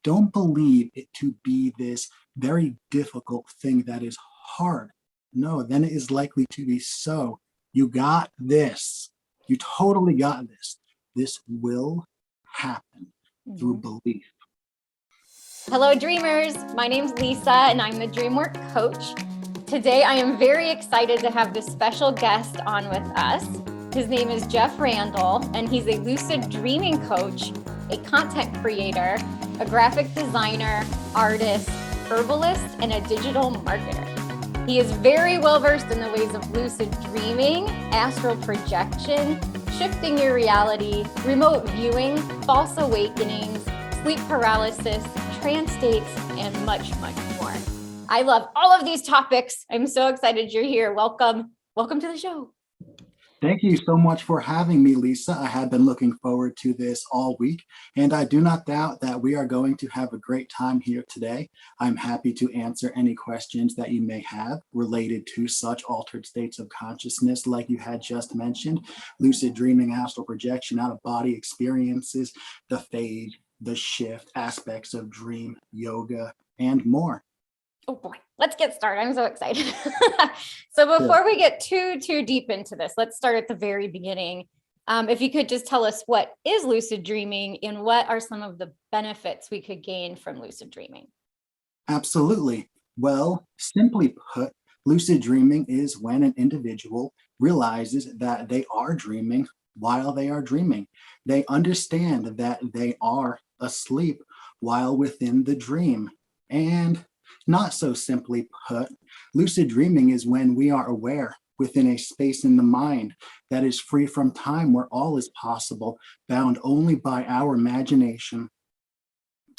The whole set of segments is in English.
don't believe it to be this very difficult thing that is hard. No, then it is likely to be so. You got this. You totally got this. This will happen through belief. Hello, dreamers. My name's Lisa, and I'm the Dreamwork Coach. Today, I am very excited to have this special guest on with us. His name is Jeff Randle, and he's a lucid dreaming coach, a content creator, a graphic designer, artist, herbalist, and a digital marketer. He is very well versed in the ways of lucid dreaming, astral projection, shifting your reality, remote viewing, false awakenings, sleep paralysis, trance states, and much, much more. I love all of these topics. I'm so excited you're here. Welcome. Welcome to the show. Thank you so much for having me, Lisa. I have been looking forward to this all week, and I do not doubt that we are going to have a great time here today. I'm happy to answer any questions that you may have related to such altered states of consciousness like you had just mentioned, lucid dreaming, astral projection, out-of-body experiences, the fade, the shift, aspects of dream, yoga, and more. Oh boy, let's get started. I'm so excited. So before we get too deep into this, let's start at the very beginning. If you could just tell us what is lucid dreaming and what are some of the benefits we could gain from lucid dreaming? Absolutely. Well, simply put, lucid dreaming is when an individual realizes that they are dreaming while they are dreaming. They understand that they are asleep while within the dream. And not so simply put, lucid dreaming is when we are aware within a space in the mind that is free from time, where all is possible, bound only by our imagination.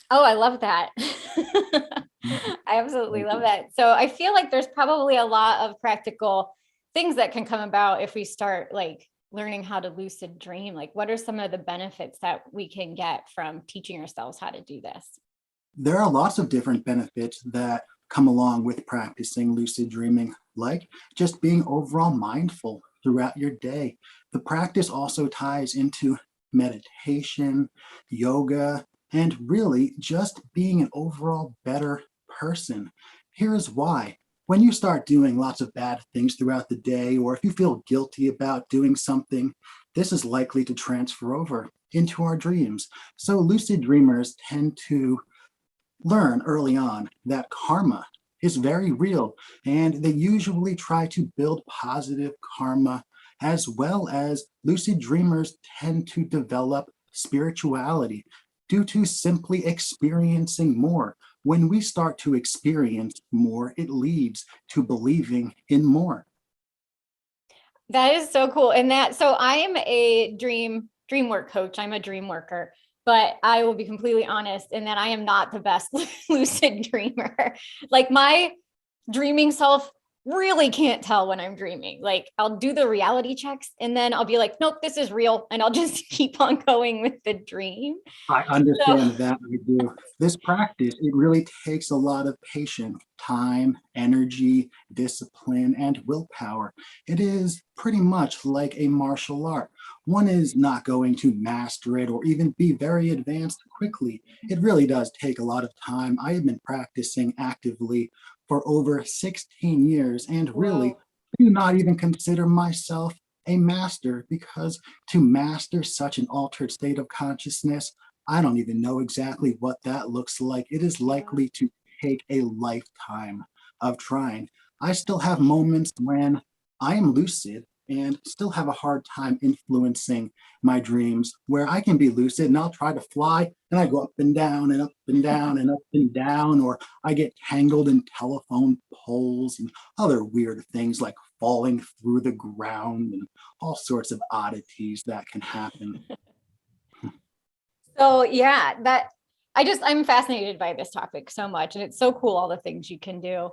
Oh, I love that. I absolutely love that. So I feel like there's probably a lot of practical things that can come about if we start like learning how to lucid dream. Like, what are some of the benefits that we can get from teaching ourselves how to do this? There are lots of different benefits that come along with practicing lucid dreaming, like just being overall mindful throughout your day. The practice also ties into meditation, yoga, and really just being an overall better person. Here's why. When you start doing lots of bad things throughout the day, or if you feel guilty about doing something, this is likely to transfer over into our dreams. So lucid dreamers tend to learn early on that karma is very real, and they usually try to build positive karma, as well as lucid dreamers tend to develop spirituality due to simply experiencing more. When we start to experience more, it leads to believing in more. That is so cool. And so I am a dream work coach. I'm a dream worker. But I will be completely honest in that I am not the best lucid dreamer. Like, my dreaming self really can't tell when I'm dreaming. Like, I'll do the reality checks and then I'll be like, nope, this is real. And I'll just keep on going with the dream. I understand that. I do. This practice, it really takes a lot of patience, time, energy, discipline, and willpower. It is pretty much like a martial art. One is not going to master it or even be very advanced quickly. It really does take a lot of time. I have been practicing actively for over 16 years and really do not even consider myself a master, because to master such an altered state of consciousness, I don't even know exactly what that looks like. It is likely to take a lifetime of trying. I still have moments when I am lucid and still have a hard time influencing my dreams, where I can be lucid and I'll try to fly and I go up and down and up and down and up and down, or I get tangled in telephone poles and other weird things like falling through the ground and all sorts of oddities that can happen. So yeah, I'm fascinated by this topic so much, and it's so cool, all the things you can do.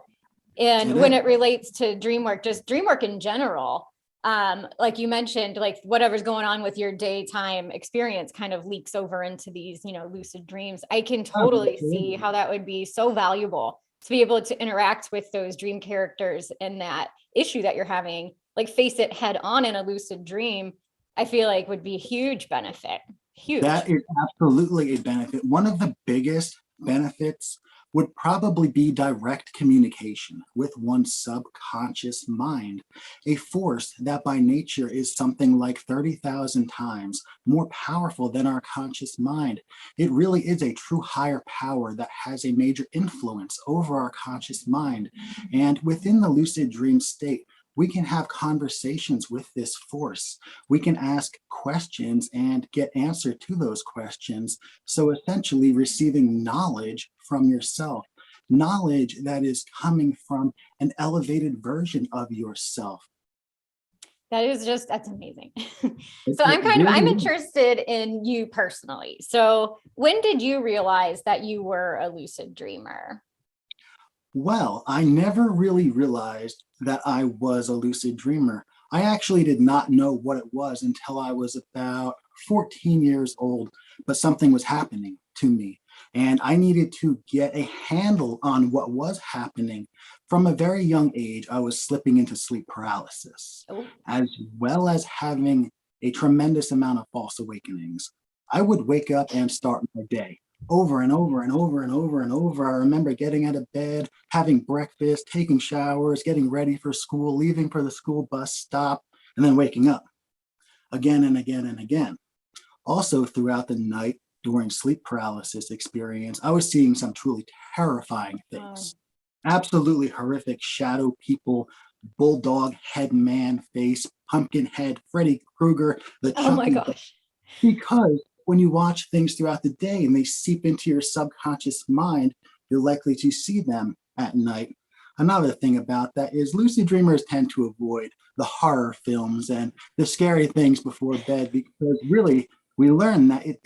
And when it relates to dream work, just dream work in general, like you mentioned, like whatever's going on with your daytime experience kind of leaks over into these, lucid dreams. I can totally see how that would be so valuable to be able to interact with those dream characters and that issue that you're having, like face it head on in a lucid dream. I feel like would be a huge benefit. Huge. That is absolutely a benefit. One of the biggest benefits would probably be direct communication with one's subconscious mind, a force that by nature is something like 30,000 times more powerful than our conscious mind. It really is a true higher power that has a major influence over our conscious mind. And within the lucid dream state, we can have conversations with this force. We can ask questions and get answer to those questions. So essentially receiving knowledge from yourself, knowledge that is coming from an elevated version of yourself. That is just, that's amazing. It So I'm really is. interested in you personally. So when did you realize that you were a lucid dreamer? Well, I never really realized that I was a lucid dreamer. I actually did not know what it was until I was about 14 years old, but something was happening to me, and I needed to get a handle on what was happening. From a very young age, I was slipping into sleep paralysis, Oh, as well as having a tremendous amount of false awakenings. I would wake up and start my day over and over and over and over and over. I remember getting out of bed, having breakfast, taking showers, getting ready for school, leaving for the school bus stop, and then waking up again and again and again. Also, throughout the night during sleep paralysis experience, I was seeing some truly terrifying things. Absolutely horrific shadow people, bulldog head man face, pumpkin head, Freddy Krueger, the oh my Chucky, gosh. because when you watch things throughout the day and they seep into your subconscious mind, you're likely to see them at night. Another thing about that is lucid dreamers tend to avoid the horror films and the scary things before bed, because really we learn that it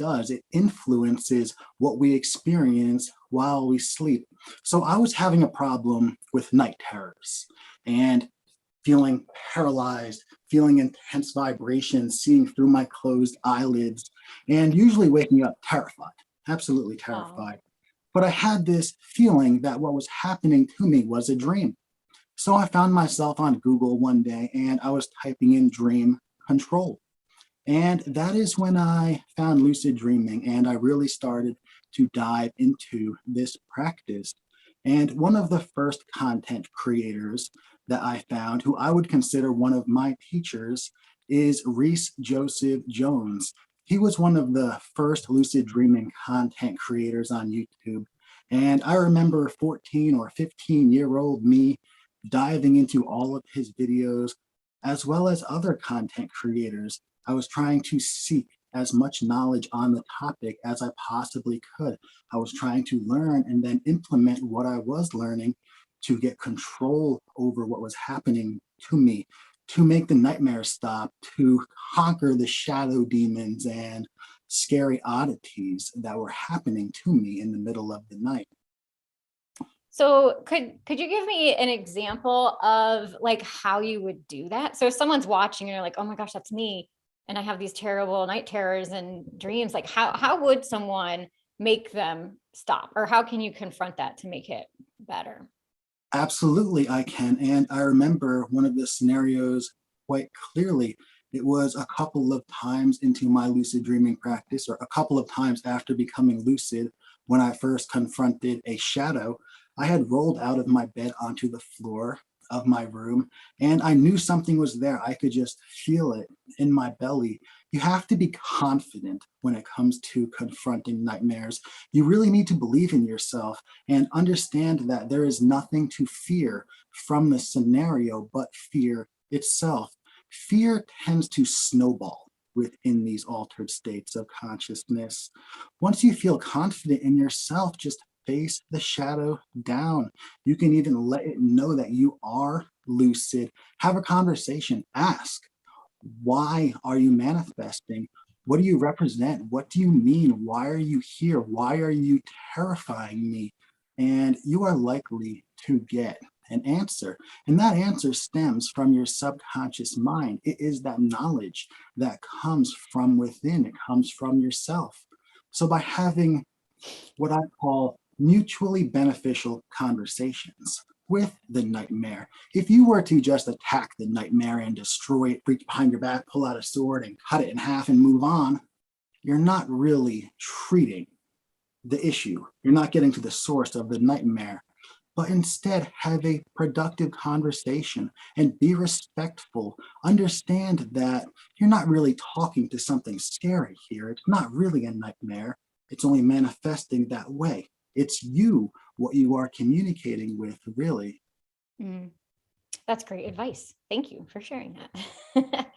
influences what we experience while we sleep. So I was having a problem with night terrors and feeling paralyzed, feeling intense vibrations, seeing through my closed eyelids, and usually waking up terrified, absolutely Oh. terrified. But I had this feeling that what was happening to me was a dream. So I found myself on Google one day and I was typing in dream control. And that is when I found lucid dreaming and I really started to dive into this practice. And one of the first content creators that I found, who I would consider one of my teachers, is Reese Joseph Jones. He was one of the first lucid dreaming content creators on YouTube. And I remember 14 or 15-year-old me diving into all of his videos, as well as other content creators. I was trying to seek as much knowledge on the topic as I possibly could. I was trying to learn and then implement what I was learning to get control over what was happening to me, to make the nightmares stop, to conquer the shadow demons and scary oddities that were happening to me in the middle of the night. So could you give me an example of like how you would do that? So if someone's watching and you're like, oh my gosh, that's me, and I have these terrible night terrors and dreams, like how would someone make them stop? Or how can you confront that to make it better? Absolutely, I can. And I remember one of the scenarios quite clearly. It was a couple of times into my lucid dreaming practice, or a couple of times after becoming lucid, when I first confronted a shadow. I had rolled out of my bed onto the floor of my room, and I knew something was there. I could just feel it in my belly. You have to be confident when it comes to confronting nightmares. You really need to believe in yourself and understand that there is nothing to fear from the scenario but fear itself. Fear tends to snowball within these altered states of consciousness. Once you feel confident in yourself, just face the shadow down. You can even let it know that you are lucid. Have a conversation. Ask, why are you manifesting? What do you represent? What do you mean? Why are you here? Why are you terrifying me? And you are likely to get an answer. And that answer stems from your subconscious mind. It is that knowledge that comes from within, it comes from yourself. So by having what I call mutually beneficial conversations with the nightmare. If you were to just attack the nightmare and destroy it, reach behind your back, pull out a sword and cut it in half and move on, you're not really treating the issue. You're not getting to the source of the nightmare, but instead have a productive conversation and be respectful. Understand that you're not really talking to something scary here. It's not really a nightmare. It's only manifesting that way. It's you, what you are communicating with, really. Mm, that's great advice. Thank you for sharing that.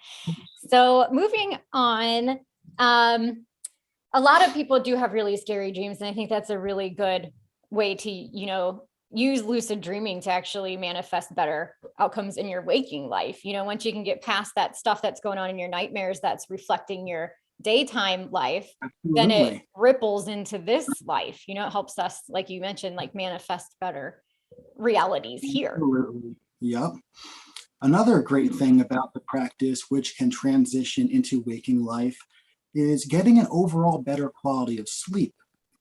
So moving on, a lot of people do have really scary dreams, and I think that's a really good way to, use lucid dreaming to actually manifest better outcomes in your waking life. Once you can get past that stuff that's going on in your nightmares, that's reflecting your daytime life, then it Absolutely. ripples into this life. It helps us, like you mentioned, like manifest better realities here. Absolutely. Yep. Another great thing about the practice, which can transition into waking life, is getting an overall better quality of sleep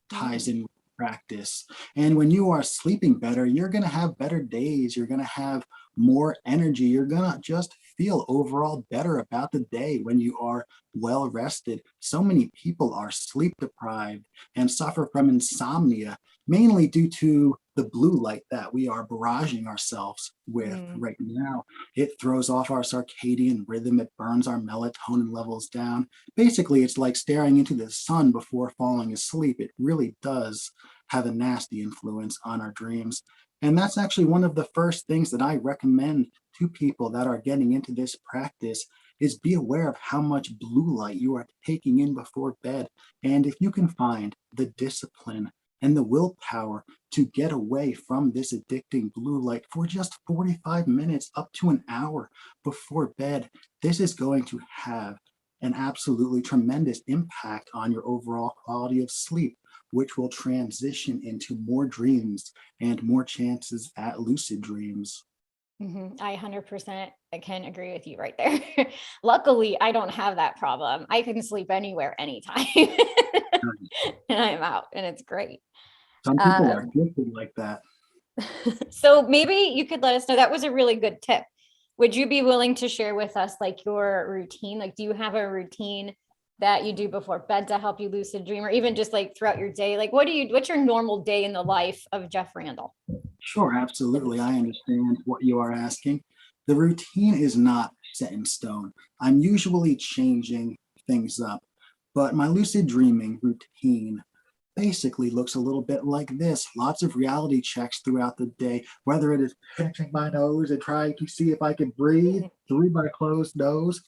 ties in with practice. And when you are sleeping better, you're going to have better days. You're going to have more energy. You're going to just feel overall better about the day when you are well rested. So many people are sleep deprived and suffer from insomnia, mainly due to the blue light that we are barraging ourselves with right now. It throws off our circadian rhythm. It burns our melatonin levels down. Basically, it's like staring into the sun before falling asleep. It really does have a nasty influence on our dreams. And that's actually one of the first things that I recommend to people that are getting into this practice is be aware of how much blue light you are taking in before bed. And if you can find the discipline and the willpower to get away from this addicting blue light for just 45 minutes up to an hour before bed, this is going to have an absolutely tremendous impact on your overall quality of sleep, which will transition into more dreams and more chances at lucid dreams. I 100% can agree with you right there. Luckily, I don't have that problem. I can sleep anywhere, anytime, and I'm out, and it's great. Some people are gifted like that. So maybe you could let us know. That was a really good tip. Would you be willing to share with us like your routine? Like, do you have a routine that you do before bed to help you lucid dream, or even just like throughout your day? Like, what's your normal day in the life of Jeff Randle? Sure, absolutely. I understand what you are asking. The routine is not set in stone. I'm usually changing things up, but my lucid dreaming routine basically looks a little bit like this. Lots of reality checks throughout the day, whether it is pinching my nose and trying to see if I can breathe through my closed nose,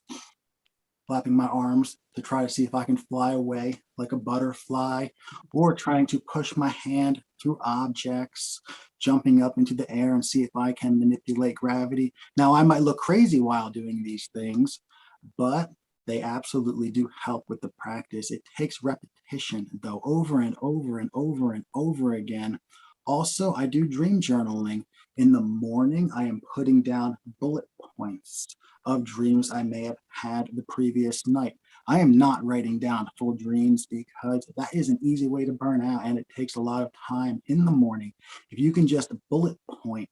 flapping my arms to try to see if I can fly away like a butterfly, or trying to push my hand through objects, jumping up into the air and see if I can manipulate gravity. Now, I might look crazy while doing these things, but they absolutely do help with the practice. It takes repetition, though, over and over and over and over again. Also, I do dream journaling. In the morning, I am putting down bullet points of dreams I may have had the previous night. I am not writing down full dreams because that is an easy way to burn out and it takes a lot of time in the morning. If you can just bullet point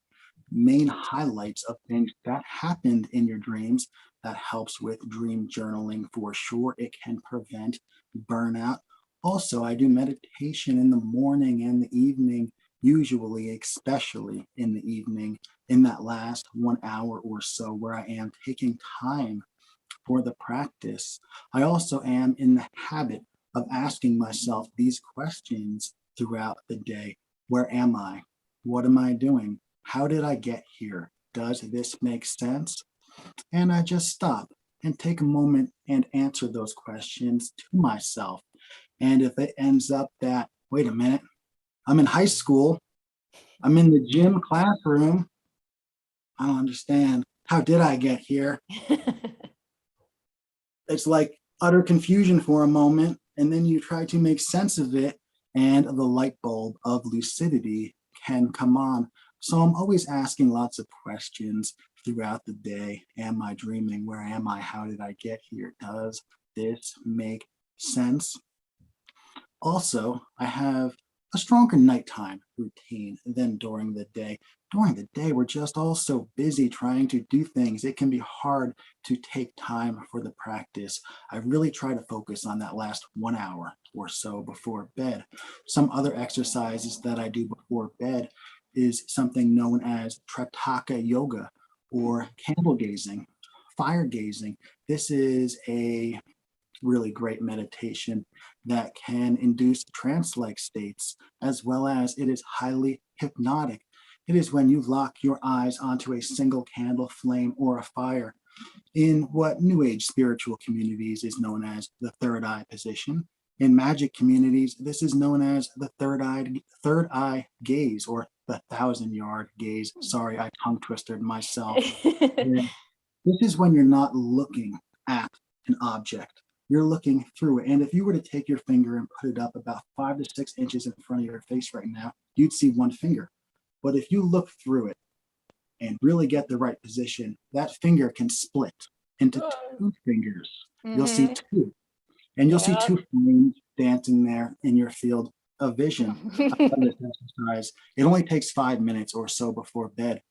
main highlights of things that happened in your dreams, that helps with dream journaling for sure. It can prevent burnout. Also, I do meditation in the morning and the evening, usually, especially in the evening, in that last 1 hour or so where I am taking time for the practice. I also am in the habit of asking myself these questions throughout the day. Where am I? What am I doing? How did I get here? Does this make sense? And I just stop and take a moment and answer those questions to myself. And if it ends up that, wait a minute, I'm in high school, I'm in the gym classroom, I don't understand. How did I get here? It's like utter confusion for a moment, and then you try to make sense of it, and the light bulb of lucidity can come on. So I'm always asking lots of questions throughout the day. Am I dreaming? Where am I? How did I get here? Does this make sense? Also, I have a stronger nighttime routine than during the day. During the day, we're just all so busy trying to do things. It can be hard to take time for the practice. I really try to focus on that last 1 hour or so before bed. Some other exercises that I do before bed is something known as Trataka yoga or candle gazing, fire gazing. This is a really great meditation that can induce trance-like states, as well as it is highly hypnotic. It is when you lock your eyes onto a single candle flame or a fire in what New Age spiritual communities is known as the third eye position. In magic communities, this is known as the third eye gaze or the 1,000-yard gaze. Sorry, I tongue twisted myself. This is when you're not looking at an object. You're looking through it. And if you were to take your finger and put it up about 5 to 6 inches in front of your face right now, you'd see one finger. But if you look through it and really get the right position, that finger can split into two fingers. You'll see two. And you'll see two flames dancing there in your field of vision. I love this exercise. It only takes 5 minutes or so before bed.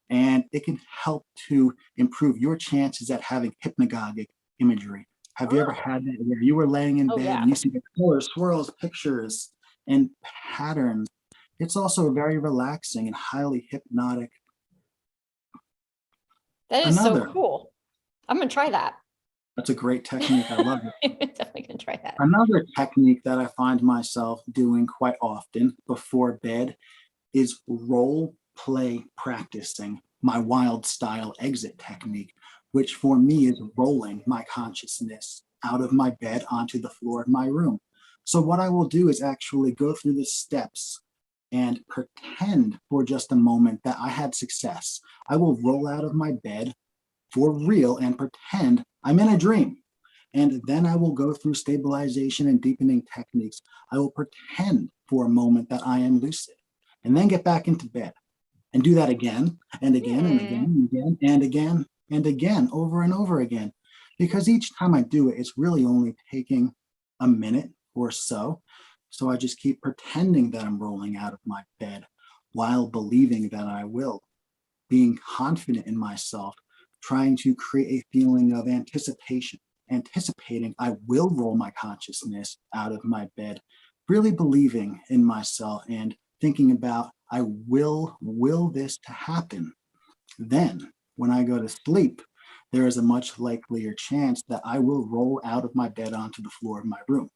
And it can help to improve your chances at having hypnagogic imagery. Have you ever had that where you were laying in bed and you see the colors, swirls, pictures, and patterns? It's also very relaxing and highly hypnotic. That is so cool. I'm going to try that. That's a great technique. I love it. I'm definitely going to try that. Another technique that I find myself doing quite often before bed is role play practicing my wild style exit technique, which for me is rolling my consciousness out of my bed onto the floor of my room. So what I will do is actually go through the steps and pretend for just a moment that I had success. I will roll out of my bed for real and pretend I'm in a dream. And then I will go through stabilization and deepening techniques. I will pretend for a moment that I am lucid and then get back into bed and do that again and again and again and again and again and again, over and over again. Because each time I do it, it's really only taking a minute or so. So I just keep pretending that I'm rolling out of my bed while believing that I will, being confident in myself, trying to create a feeling of anticipation, anticipating I will roll my consciousness out of my bed, really believing in myself and thinking about I will this to happen. Then when I go to sleep, there is a much likelier chance that I will roll out of my bed onto the floor of my room,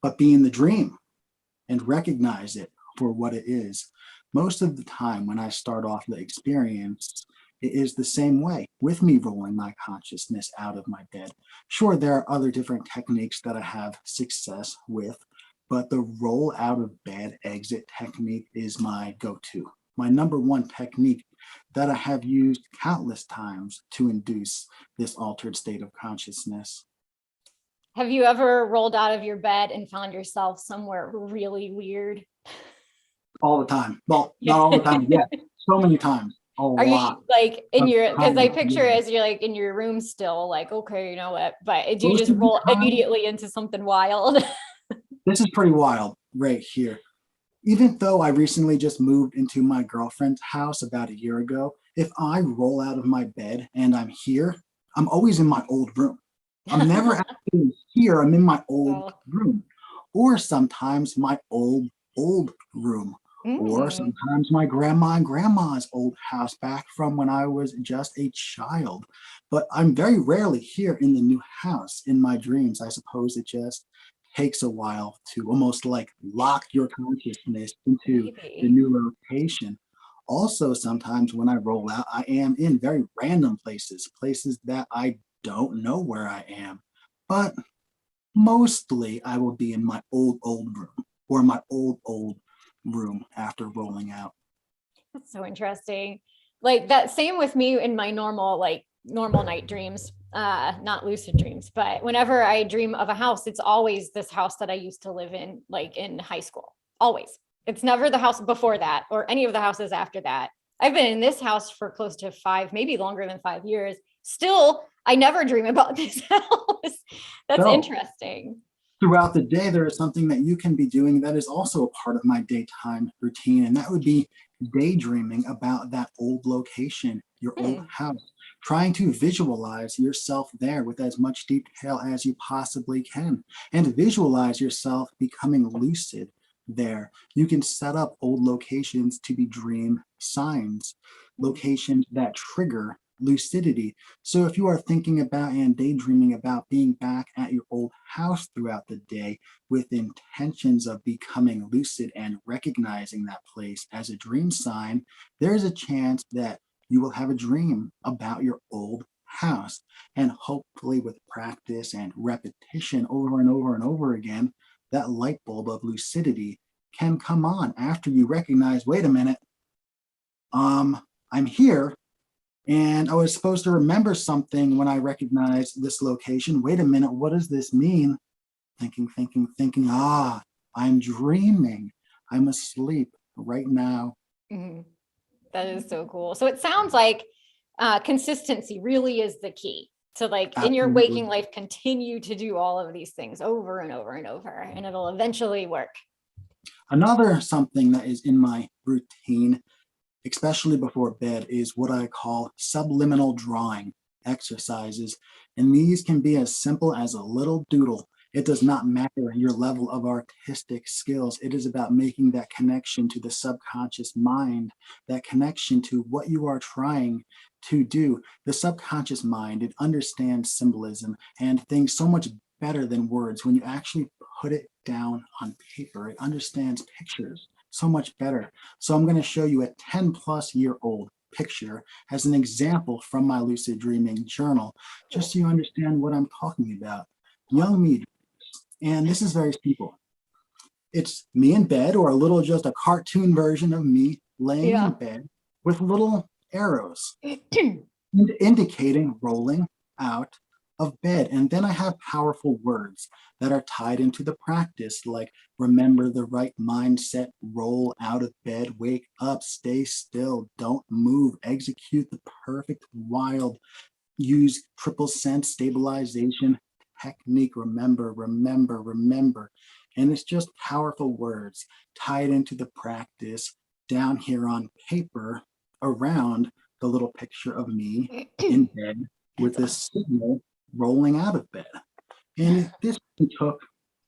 but be in the dream and recognize it for what it is. Most of the time when I start off the experience, it is the same way with me rolling my consciousness out of my bed. Sure, there are other different techniques that I have success with, but the roll out of bed exit technique is my go-to, my number one technique that I have used countless times to induce this altered state of consciousness. Have you ever rolled out of your bed and found yourself somewhere really weird? All the time. Well, not all the time, yeah, so many times. Are you like in your, because I picture as you're like in your room still, like, okay, you know what, but do you just roll immediately into something wild? This is pretty wild right here. Even though I recently just moved into my girlfriend's house about a year ago, if I roll out of my bed and I'm here, I'm always in my old room. I'm never actually here, I'm in my old room. Or sometimes my old room. Or sometimes my grandma and grandma's old house back from when I was just a child. But I'm very rarely here in the new house in my dreams. I suppose it just takes a while to almost like lock your consciousness into the new location. Also, sometimes when I roll out, I am in very random places that I don't know where I am. But mostly I will be in my old room or my old room after rolling out. That's so interesting. Like that same with me in my normal night dreams, not lucid dreams, but whenever I dream of a house, it's always this house that I used to live in, like in high school, always. It's never the house before that or any of the houses after that. I've been in this house for close to 5, maybe longer than 5 years. Still, I never dream about this house. That's interesting. throughout the day, there is something that you can be doing that is also a part of my daytime routine, and that would be daydreaming about that old location, your old Hmm. house, trying to visualize yourself there with as much detail as you possibly can, and visualize yourself becoming lucid there. You can set up old locations to be dream signs, locations that trigger lucidity. So if you are thinking about and daydreaming about being back at your old house throughout the day with intentions of becoming lucid and recognizing that place as a dream sign, there's a chance that you will have a dream about your old house. And hopefully with practice and repetition over and over and over again, that light bulb of lucidity can come on after you recognize, wait a minute, I'm here and I was supposed to remember something when I recognized this location. Wait a minute, what does this mean? Thinking, I'm dreaming. I'm asleep right now. Mhm. That is so cool. So it sounds like consistency really is the key to, like, in your Absolutely. waking life, continue to do all of these things over and over and over, and it'll eventually work. Another something that is in my routine, especially before bed, is what I call subliminal drawing exercises. And these can be as simple as a little doodle. It does not matter your level of artistic skills. It is about making that connection to the subconscious mind, that connection to what you are trying to do. The subconscious mind, it understands symbolism and things so much better than words. When you actually put it down on paper, it understands pictures so much better. So I'm going to show you a 10-plus-year-old picture as an example from my lucid dreaming journal, just Cool. so you understand what I'm talking about. Young Awesome. me, and this is very simple. It's me in bed, or a little just a cartoon version of me laying in Yeah. bed with little arrows indicating rolling out of bed. And then I have powerful words that are tied into the practice, like remember the right mindset, roll out of bed, wake up, stay still, don't move, execute the perfect wild, use triple sense stabilization technique, remember. And it's just powerful words tied into the practice down here on paper around the little picture of me in bed with That's this awesome. signal rolling out of bed. And this took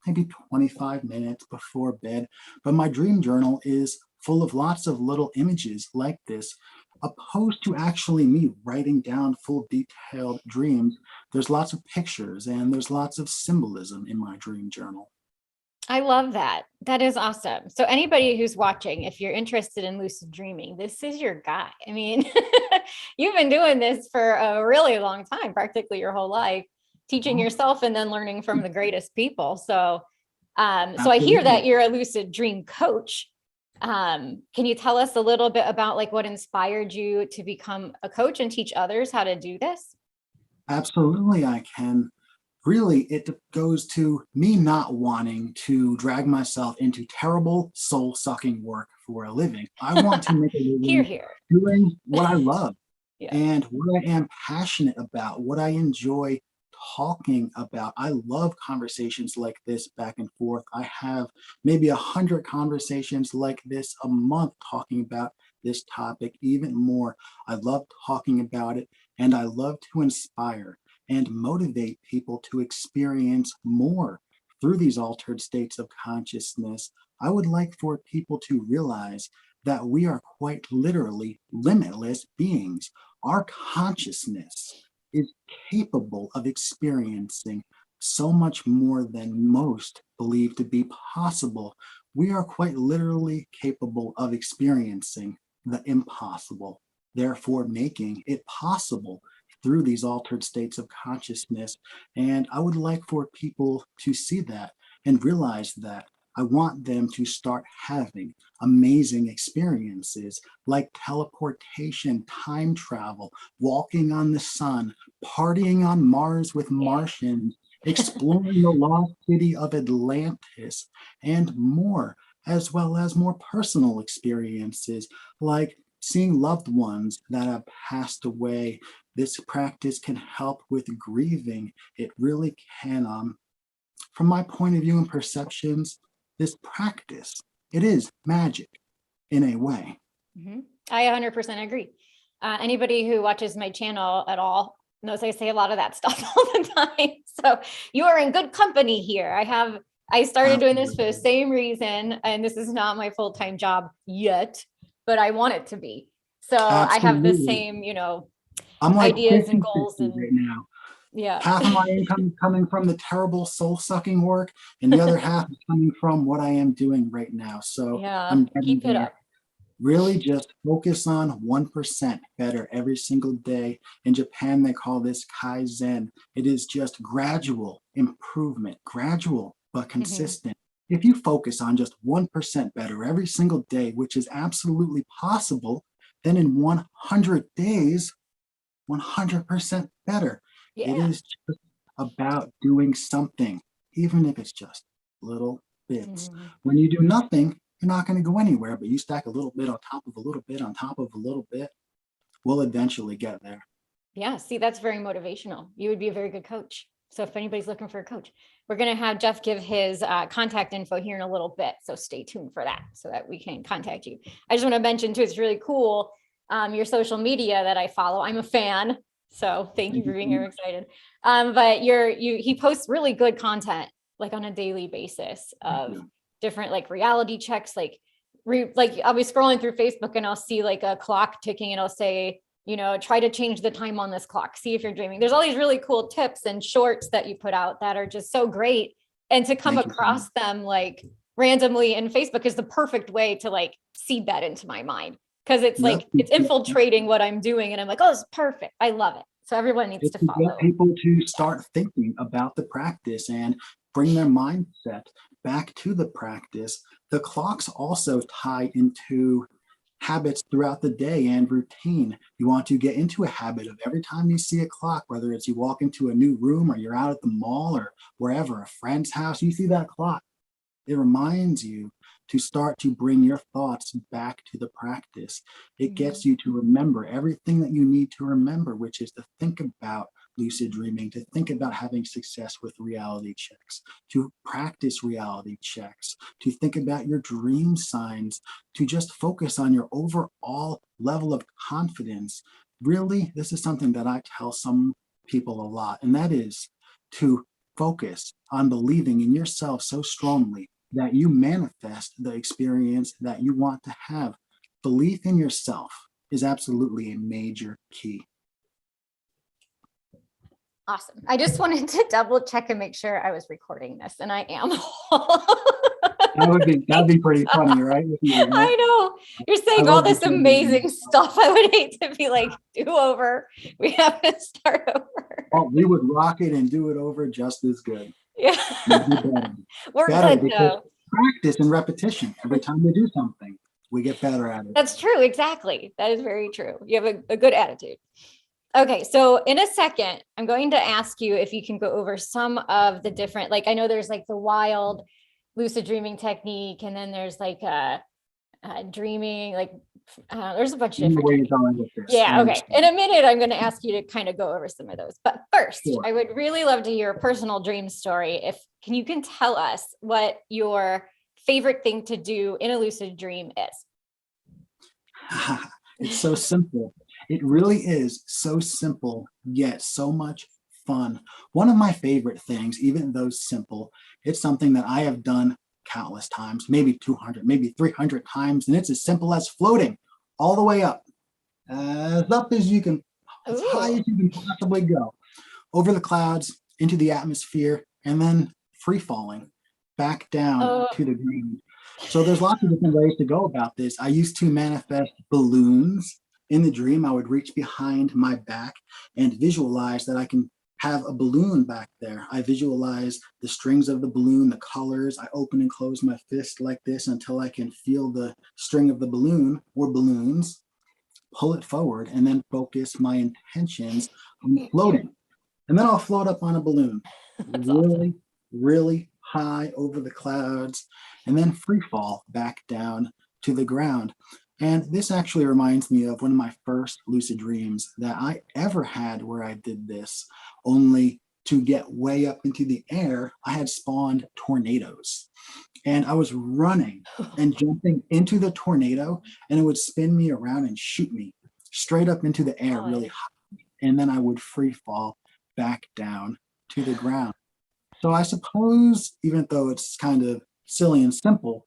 maybe 25 minutes before bed, but my dream journal is full of lots of little images like this. Opposed to actually me writing down full detailed dreams, there's lots of pictures and there's lots of symbolism in my dream journal. I love that. That is awesome. So anybody who's watching, if you're interested in lucid dreaming, this is your guy. I mean, you've been doing this for a really long time, practically your whole life, teaching Well, yourself and then learning from the greatest people. So I hear absolutely. that you're a lucid dream coach. Can you tell us a little bit about, like, what inspired you to become a coach and teach others how to do this? Absolutely, I can. Really, it goes to me not wanting to drag myself into terrible soul sucking work for a living. I want to make a Here, living here. doing what I love Yeah. and what I am passionate about, what I enjoy talking about. I love conversations like this back and forth. I have maybe 100 conversations like this a month talking about this topic, even more. I love talking about it, and I love to inspire and motivate people to experience more through these altered states of consciousness. I would like for people to realize that we are quite literally limitless beings. Our consciousness is capable of experiencing so much more than most believe to be possible. We are quite literally capable of experiencing the impossible, therefore making it possible through these altered states of consciousness. And I would like for people to see that and realize that. I want them to start having amazing experiences like teleportation, time travel, walking on the sun, partying on Mars with Yeah. Martians, exploring the lost city of Atlantis, and more, as well as more personal experiences like seeing loved ones that have passed away. This practice can help with grieving. It really can from my point of view and perceptions, this practice, it is magic in a way. I 100% agree. Anybody who watches my channel at all knows I say a lot of that stuff all the time. So you are in good company here. I started doing this for the same reason, and this is not my full-time job yet, but I want it to be. So I have the same, I'm like ideas and goals and right now. Yeah. Half of my income is coming from the terrible soul-sucking work, and the other half is coming from what I am doing right now. So yeah, I'm getting keep it there. up. Really just focus on 1% better every single day. In Japan, they call this Kaizen. It is just gradual improvement, gradual but consistent. If you focus on just 1% better every single day, which is absolutely possible, then in 100 days, 100% better. Yeah. It is just about doing something, even if it's just little bits. When you do nothing, you're not going to go anywhere, but you stack a little bit on top of a little bit on top of a little bit, we'll eventually get there. Yeah, see, that's very motivational. You would be a very good coach. So if anybody's looking for a coach, we're going to have Jeff give his contact info here in a little bit. So stay tuned for that so that we can contact you. I just want to mention too, it's really cool. Your social media that I follow, I'm a fan. So thank you for being here. Excited. But he posts really good content, like on a daily basis of different like reality checks. Like I'll be scrolling through Facebook and I'll see like a clock ticking and I'll say, try to change the time on this clock. See if you're dreaming. There's all these really cool tips and shorts that you put out that are just so great. And to come across them like randomly in Facebook is the perfect way to like seed that into my mind. Because it's like, it's infiltrating what I'm doing. And I'm like, oh, it's perfect. I love it. So everyone needs to follow. Get people to start thinking about the practice and bring their mindset back to the practice. The clocks also tie into habits throughout the day and routine. You want to get into a habit of every time you see a clock, whether it's you walk into a new room or you're out at the mall or wherever, a friend's house, you see that clock. It reminds you to start to bring your thoughts back to the practice. It gets you to remember everything that you need to remember, which is to think about lucid dreaming, to think about having success with reality checks, to practice reality checks, to think about your dream signs, to just focus on your overall level of confidence. Really, this is something that I tell some people a lot, and that is to focus on believing in yourself so strongly that you manifest the experience that you want to have. Belief in yourself is absolutely a major key. Awesome. I just wanted to double check and make sure I was recording this, and I am. That'd be pretty funny, right? I know. You're saying all this amazing stuff. I would hate to be like, do over. We have to start over. Oh, we would rock it and do it over just as good. Yeah. We're better good though. Practice and repetition. Every time we do something, we get better at it. That's true. Exactly. That is very true. You have a good attitude. Okay, so in a second, I'm going to ask you if you can go over some of the different, like I know there's like the wild lucid dreaming technique, and then there's like dreaming, like there's a bunch of different techniques. Yeah, okay. In a minute, I'm going to ask you to kind of go over some of those. But first, I would really love to hear a personal dream story. You can tell us what your favorite thing to do in a lucid dream is. It's so simple. It really is so simple, yet so much fun. One of my favorite things, even though simple, it's something that I have done countless times, maybe 200, maybe 300 times, and it's as simple as floating all the way up as you can, as high as you can possibly go, over the clouds, into the atmosphere, and then free falling back down to the ground. So there's lots of different ways to go about this. I used to manifest balloons. In the dream, I would reach behind my back and visualize that I can have a balloon back there. I visualize the strings of the balloon, the colors. I open and close my fist like this until I can feel the string of the balloon or balloons, pull it forward, and then focus my intentions on floating. And then I'll float up on a balloon, really, really high over the clouds, and then free fall back down to the ground. And this actually reminds me of one of my first lucid dreams that I ever had where I did this. Only to get way up into the air, I had spawned tornadoes. And I was running and jumping into the tornado, and it would spin me around and shoot me straight up into the air really high. And then I would free fall back down to the ground. So I suppose, even though it's kind of silly and simple,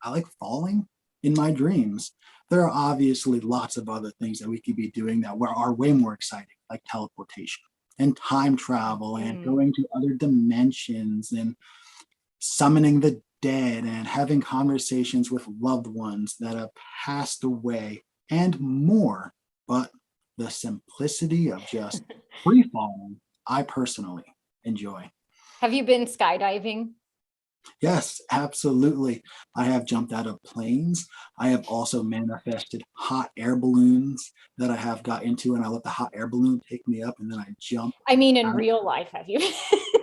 I like falling in my dreams. There are obviously lots of other things that we could be doing that are way more exciting, like teleportation and time travel and going to other dimensions and summoning the dead and having conversations with loved ones that have passed away and more. But the simplicity of just free falling, I personally enjoy. Have you been skydiving? Yes, absolutely. I have jumped out of planes. I have also manifested hot air balloons that I have got into, and I let the hot air balloon take me up, and then I jump. I mean, in real life, have you?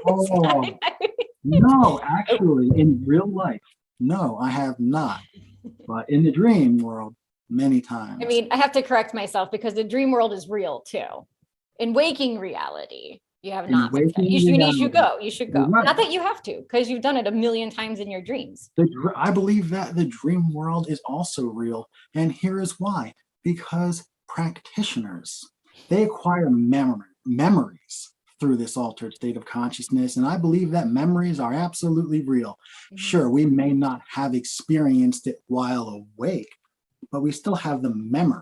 Oh, no, actually, in real life, no, I have not. But in the dream world, many times. I mean, I have to correct myself because the dream world is real too. In waking reality, you have not. You should go. You should go. Right. Not that you have to, because you've done it a million times in your dreams. I believe that the dream world is also real. And here is why. Because practitioners, they acquire memories through this altered state of consciousness. And I believe that memories are absolutely real. Sure, we may not have experienced it while awake, but we still have the memory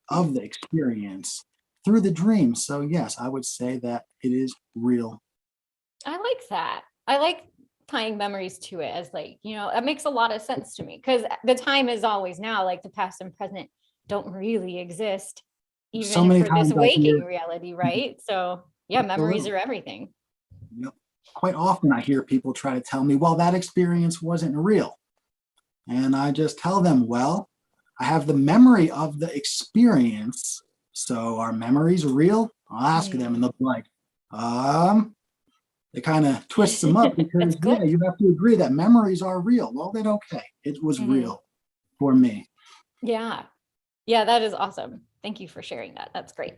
of the experience through the dream. So yes, I would say that it is real. I like that. I like tying memories to it as like, it makes a lot of sense to me because the time is always now, like the past and present don't really exist even so many for this waking reality, right? So yeah, memories are everything. Yep. Quite often I hear people try to tell me, well, that experience wasn't real. And I just tell them, well, I have the memory of the experience. So are memories real? I'll ask them and they'll be like, it kind of twists them up because yeah, you have to agree that memories are real. Well, then okay, it was real for me. Yeah. Yeah, that is awesome. Thank you for sharing that. That's great.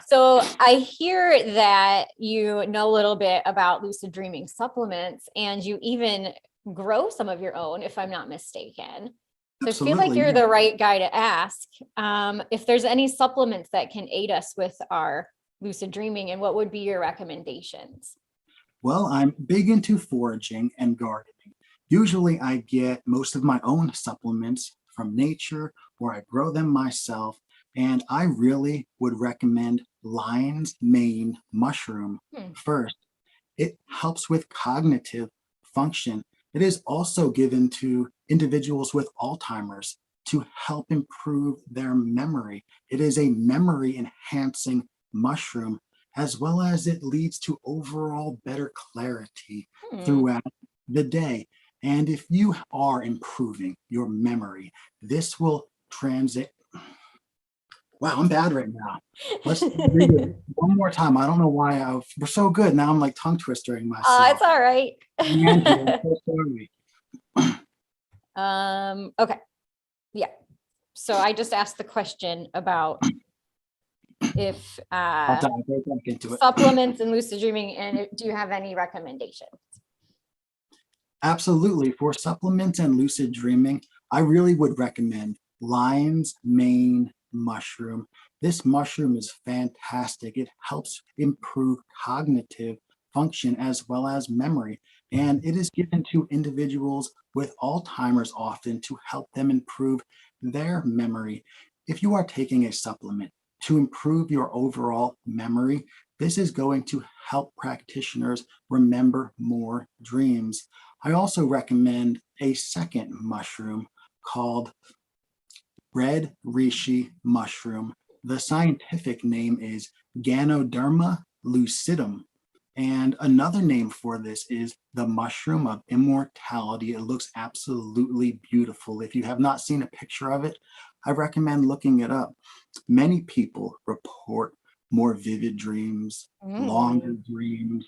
So I hear that you know a little bit about lucid dreaming supplements and you even grow some of your own, if I'm not mistaken. So absolutely. I feel like you're the right guy to ask if there's any supplements that can aid us with our lucid dreaming, and what would be your recommendations? Well, I'm big into foraging and gardening. Usually I get most of my own supplements from nature or I grow them myself. And I really would recommend lion's mane mushroom first. It helps with cognitive function. It is also given to individuals with Alzheimer's to help improve their memory. It is a memory enhancing mushroom, as well as it leads to overall better clarity throughout the day. And if you are improving your memory, this will transit. Wow, I'm bad right now. Let's read it one more time. I don't know why we're so good. Now I'm like tongue twistering myself. Oh, it's all right. I'm so sorry. Okay. Yeah. So I just asked the question about if I'll dive right back into it. Supplements and lucid dreaming, and do you have any recommendations? Absolutely. For supplements and lucid dreaming, I really would recommend lion's mane mushroom. This mushroom is fantastic. It helps improve cognitive function as well as memory. And it is given to individuals with Alzheimer's often to help them improve their memory. If you are taking a supplement to improve your overall memory, this is going to help practitioners remember more dreams. I also recommend a second mushroom called red reishi mushroom. The scientific name is Ganoderma lucidum. And another name for this is the mushroom of immortality. It looks absolutely beautiful. If you have not seen a picture of it, I recommend looking it up. Many people report more vivid dreams, longer dreams,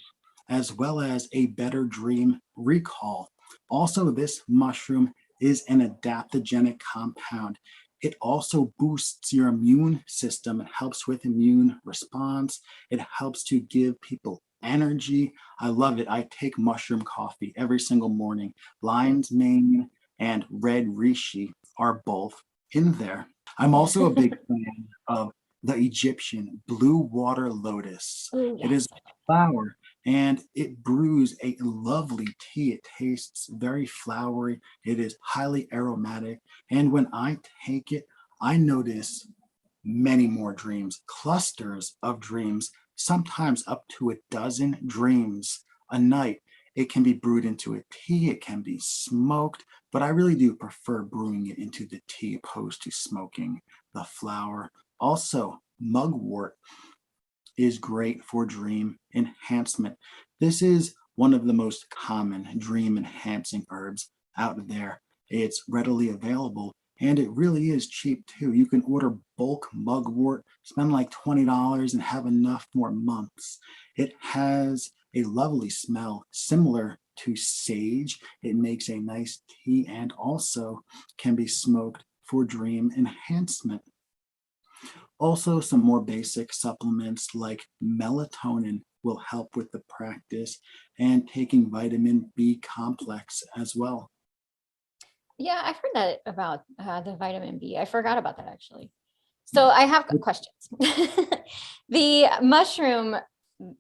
as well as a better dream recall. Also, this mushroom is an adaptogenic compound. It also boosts your immune system. It helps with immune response. It helps to give people energy. I love it. I take mushroom coffee every single morning. Lion's mane and red reishi are both in there. I'm also a big fan of the Egyptian blue water lotus. Oh, It is yes. a flower and it brews a lovely tea. It tastes very flowery. It is highly aromatic. And when I take it, I notice many more dreams, clusters of dreams, sometimes up to a dozen dreams a night. It can be brewed into a tea, it can be smoked, but I really do prefer brewing it into the tea opposed to smoking the flower. Also, mugwort is great for dream enhancement. This is one of the most common dream enhancing herbs out there. It's readily available and it really is cheap too. You can order bulk mugwort, spend like $20 and have enough for months. It has a lovely smell similar to sage. It makes a nice tea and also can be smoked for dream enhancement. Also, some more basic supplements like melatonin will help with the practice and taking vitamin B complex as well. Yeah, I've heard that about the vitamin B. I forgot about that actually. So I have questions. The mushroom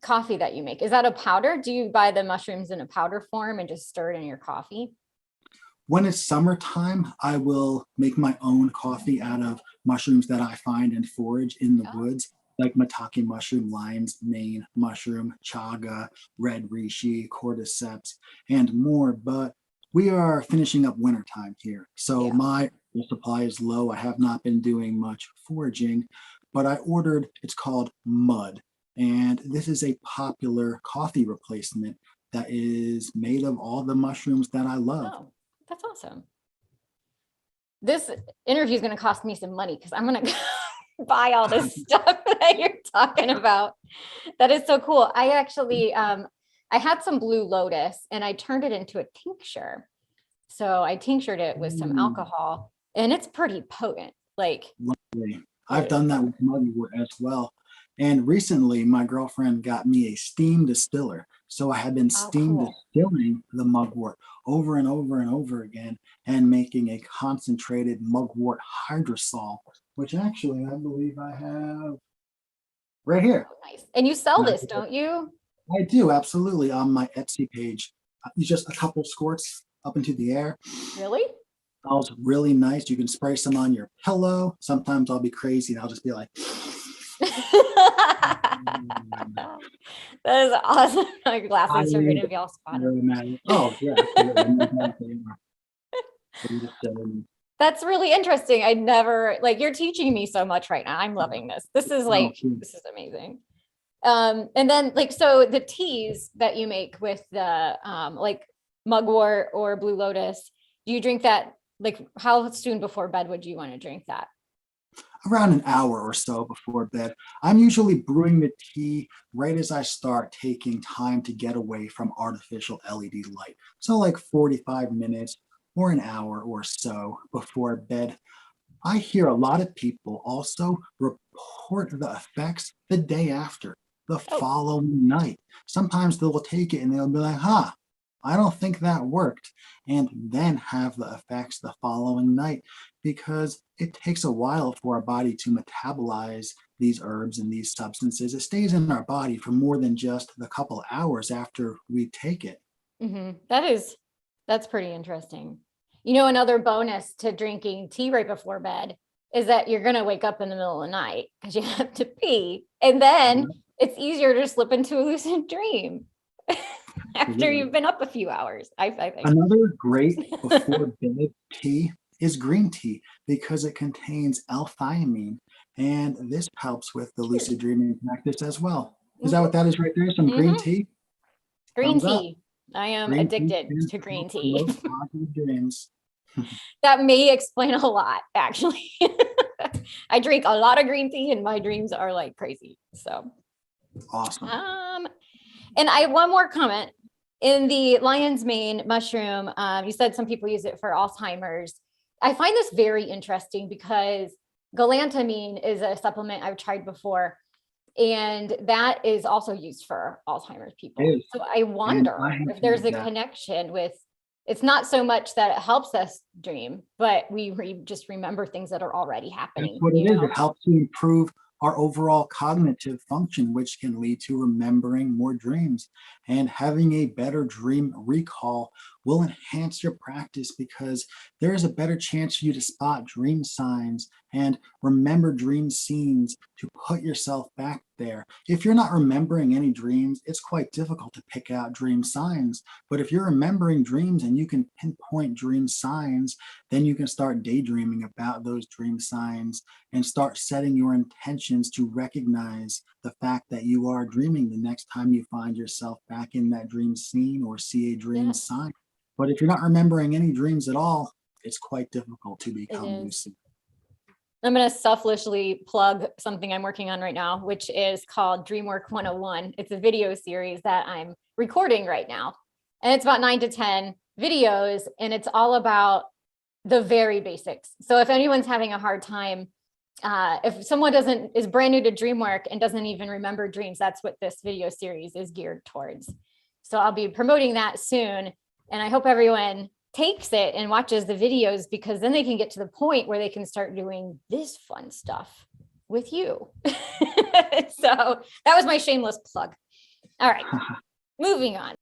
coffee that you make, is that a powder? Do you buy the mushrooms in a powder form and just stir it in your coffee? When it's summertime, I will make my own coffee out of mushrooms that I find and forage in the Oh, woods, like maitake mushroom, lion's mane mushroom, chaga, red reishi, cordyceps, and more. But we are finishing up wintertime here, so yeah. my supply is low. I have not been doing much foraging, but I ordered, it's called Mud, and this is a popular coffee replacement that is made of all the mushrooms that I love. Oh, that's awesome. This interview is going to cost me some money because I'm going to buy all this stuff that you're talking about. That is so cool. I actually, I had some blue lotus and I turned it into a tincture. So I tinctured it with some alcohol and it's pretty potent. Like, Lovely. I've done that with mugwort as well. And recently, my girlfriend got me a steam distiller. So I have been oh, steam cool. distilling the mugwort over and over and over again and making a concentrated mugwort hydrosol, which actually I believe I have right here. Oh, nice. And you sell Uh, this, don't you? I do, absolutely, on my Etsy page. Just a couple squirts up into the air. Really? Smells really nice. You can spray some on your pillow. Sometimes I'll be crazy and I'll just be like, That is awesome. My I glasses are going really, to be all spotted. really mad. Oh, yeah, absolutely. I'm just saying, That's really interesting. I never like you're teaching me so much right now. I'm loving this. This is oh, like this is amazing. And then like so the teas that you make with the like mugwort or blue lotus, do you drink that like how soon before bed would you want to drink that? around an hour or so before bed. I'm usually brewing the tea right as I start taking time to get away from artificial LED light. So, like 45 minutes or an hour or so before bed. I hear a lot of people also report the effects the day after, the Oh, following night. Sometimes they'll take it and they'll be like, huh, I don't think that worked. And then have the effects the following night because it takes a while for our body to metabolize these herbs and these substances. It stays in our body for more than just the couple hours after we take it. that's pretty interesting. You know, another bonus to drinking tea right before bed is that you're going to wake up in the middle of the night because you have to pee. And then it's easier to slip into a lucid dream after Absolutely. you've been up a few hours, I think. Another great before bed tea is green tea because it contains L-theanine, and this helps with the Cheers. lucid dreaming practice as well. Is that Mhm, what that is right there? Some green mhm. tea? Green Thumbs up. tea. I am Green tea addicted can to green help tea. promote positive dreams. That may explain a lot, actually. I drink a lot of green tea and my dreams are like crazy. So, Awesome. and I have one more comment. In the lion's mane mushroom, you said some people use it for Alzheimer's. I find this very interesting because galantamine is a supplement I've tried before. And that is also used for Alzheimer's people. It is. So I wonder I have if there's a that. connection with, it's not so much that it helps us dream, but we just remember things that are already happening. That's what it is. It helps to improve our overall cognitive function, which can lead to remembering more dreams. And having a better dream recall will enhance your practice because there is a better chance for you to spot dream signs and remember dream scenes to put yourself back there. If you're not remembering any dreams, it's quite difficult to pick out dream signs. But if you're remembering dreams and you can pinpoint dream signs, then you can start daydreaming about those dream signs and start setting your intentions to recognize the fact that you are dreaming the next time you find yourself back in that dream scene or see a dream sign. But if you're not remembering any dreams at all, it's quite difficult to become lucid. I'm going to selfishly plug something I'm working on right now, which is called Dreamwork 101. It's a video series that I'm recording right now. And it's about 9 to 10 videos, and it's all about the very basics. So if anyone's having a hard time, if someone is brand new to dream work and doesn't even remember dreams, that's what this video series is geared towards. So I'll be promoting that soon. And I hope everyone takes it and watches the videos, because then they can get to the point where they can start doing this fun stuff with you. So that was my shameless plug. All right, moving on.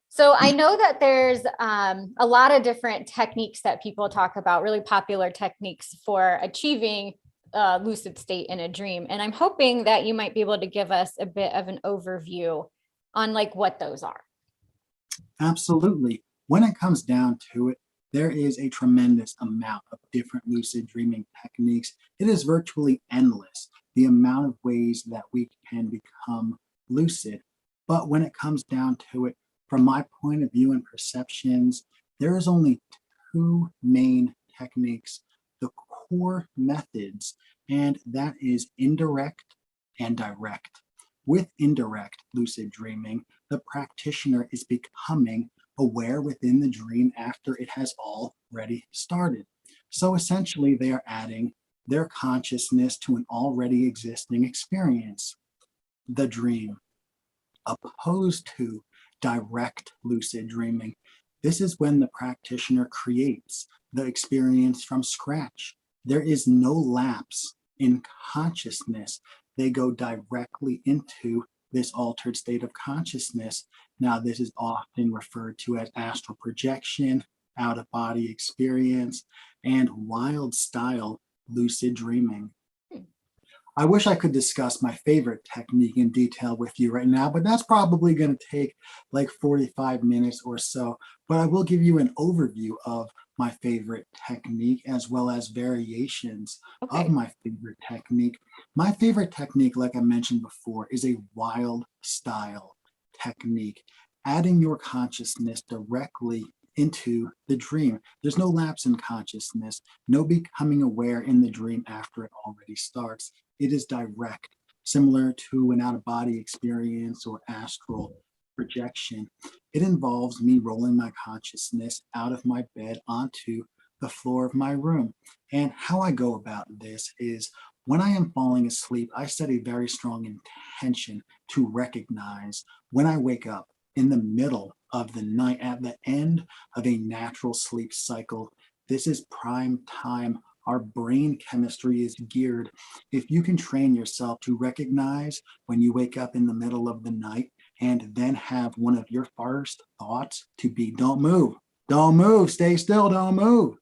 So I know that there's a lot of different techniques that people talk about, really popular techniques for achieving a lucid state in a dream. And I'm hoping that you might be able to give us a bit of an overview on like what those are. Absolutely. When it comes down to it, there is a tremendous amount of different lucid dreaming techniques. It is virtually endless, the amount of ways that we can become lucid. But when it comes down to it, from my point of view and perceptions, there is only two main techniques, the core methods, and that is indirect and direct. With indirect lucid dreaming, the practitioner is becoming aware within the dream after it has already started. So essentially, they are adding their consciousness to an already existing experience, the dream, opposed to direct lucid dreaming. This is when the practitioner creates the experience from scratch. There is no lapse in consciousness. They go directly into this altered state of consciousness. Now, this is often referred to as astral projection, out-of-body experience, and wild style lucid dreaming. I wish I could discuss my favorite technique in detail with you right now, but that's probably going to take like 45 minutes or so. But I will give you an overview of my favorite technique as well as variations of my favorite technique. My favorite technique, like I mentioned before, is a wild style technique, adding your consciousness directly into the dream. There's no lapse in consciousness, no becoming aware in the dream after it already starts. It is direct, similar to an out-of-body experience or astral projection. It involves me rolling my consciousness out of my bed onto the floor of my room. And how I go about this is when I am falling asleep, I set a very strong intention to recognize when I wake up in the middle of the night at the end of a natural sleep cycle. This is prime time. Our brain chemistry is geared. If you can train yourself to recognize when you wake up in the middle of the night and then have one of your first thoughts to be, don't move, stay still, don't move,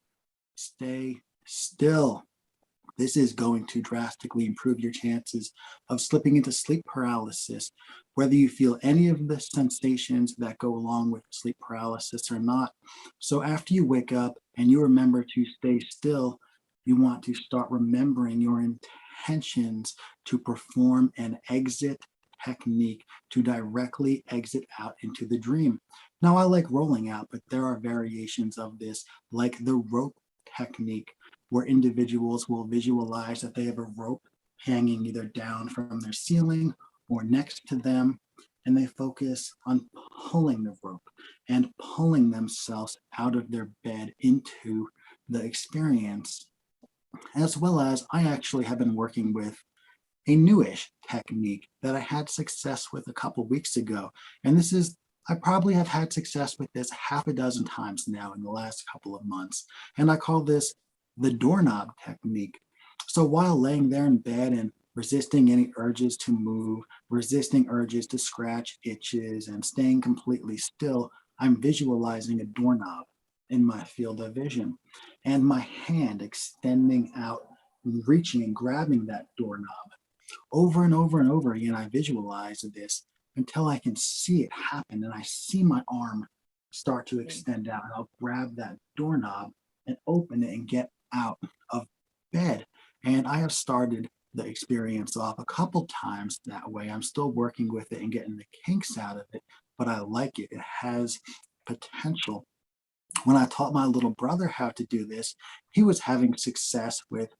stay still. This is going to drastically improve your chances of slipping into sleep paralysis, whether you feel any of the sensations that go along with sleep paralysis or not. So after you wake up and you remember to stay still, you want to start remembering your intentions to perform an exit technique to directly exit out into the dream. Now, I like rolling out, but there are variations of this, like the rope technique, where individuals will visualize that they have a rope hanging either down from their ceiling or next to them, and they focus on pulling the rope and pulling themselves out of their bed into the experience. As well as I actually have been working with a newish technique that I had success with a couple weeks ago. And I probably have had success with this half a dozen times now in the last couple of months. And I call this the doorknob technique. So while laying there in bed and resisting any urges to move, resisting urges to scratch itches, and staying completely still, I'm visualizing a doorknob in my field of vision and my hand extending out, reaching and grabbing that doorknob. Over and over and over again, I visualize this until I can see it happen and I see my arm start to extend out. And I'll grab that doorknob and open it and get out of bed. And I have started the experience off a couple times that way. I'm still working with it and getting the kinks out of it, but I like it. It has potential. When I taught my little brother how to do this, he was having success with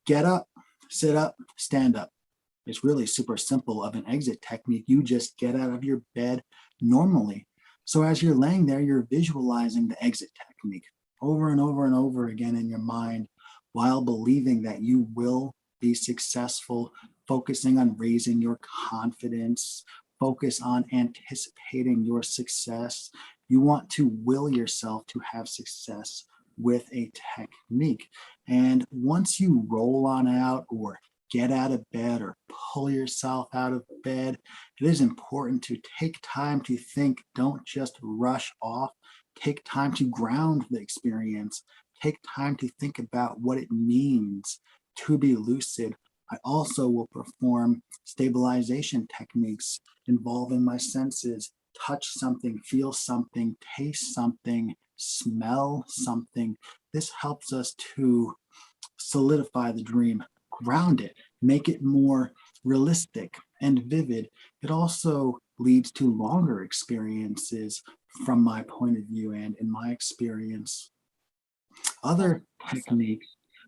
get up, sit up, stand up. It's really super simple of an exit technique. You just get out of your bed normally. So as you're laying there, you're visualizing the exit technique over and over and over again in your mind while believing that you will be successful, focusing on raising your confidence, focus on anticipating your success. You want to will yourself to have success with a technique. And once you roll on out or get out of bed or pull yourself out of bed, it is important to take time to think. Don't just rush off. Take time to ground the experience. Take time to think about what it means to be lucid. I also will perform stabilization techniques involving my senses, touch something, feel something, taste something, smell something. This helps us to solidify the dream, ground it, make it more realistic and vivid. It also leads to longer experiences from my point of view and in my experience. Other techniques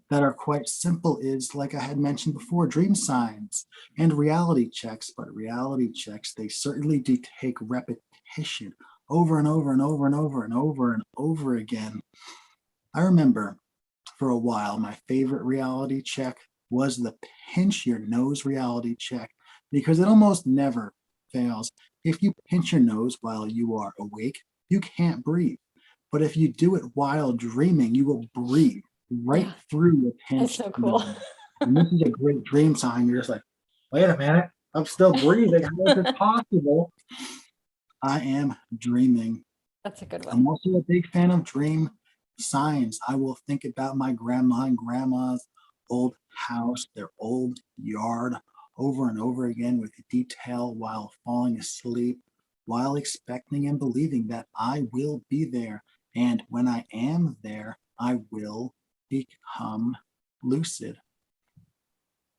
that are quite simple is, like I had mentioned before, dream signs and reality checks. But reality checks, they certainly do take repetition over and over and over and over and over and over again. I remember for a while, my favorite reality check was the pinch your nose reality check because it almost never fails. If you pinch your nose while you are awake, you can't breathe. But if you do it while dreaming, you will breathe right through the pinch. That's so cool. And this is a great dream sign. You're just like, wait a minute, I'm still breathing. How is this possible? I am dreaming. That's a good one. I'm also a big fan of dream signs. I will think about my grandma and grandma's old house, their old yard, over and over again with detail while falling asleep, while expecting and believing that I will be there. And when I am there, I will become lucid.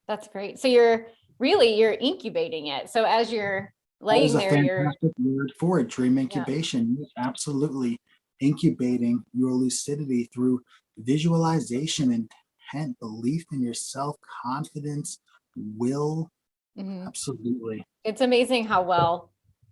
That's great. So you're incubating it. So as you're laying there, that is a fantastic word for it, dream incubation. Yeah. Absolutely incubating your lucidity through visualization, intent, belief in yourself, confidence, will. Absolutely. It's amazing how well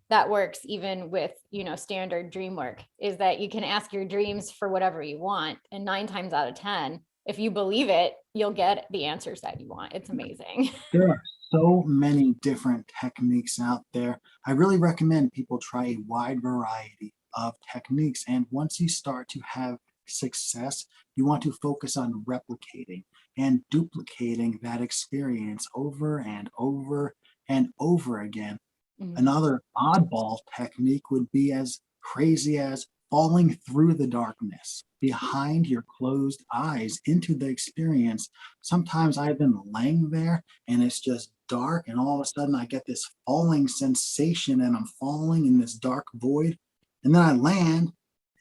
that works even with, standard dream work, is that you can ask your dreams for whatever you want. And 9 times out of 10, if you believe it, you'll get the answers that you want. It's amazing. There are so many different techniques out there. I really recommend people try a wide variety of techniques. And once you start to have success, you want to focus on replicating and duplicating that experience over and over and over again. Another oddball technique would be as crazy as falling through the darkness behind your closed eyes into the experience. Sometimes I've been laying there and it's just dark, and all of a sudden I get this falling sensation and I'm falling in this dark void, and then I land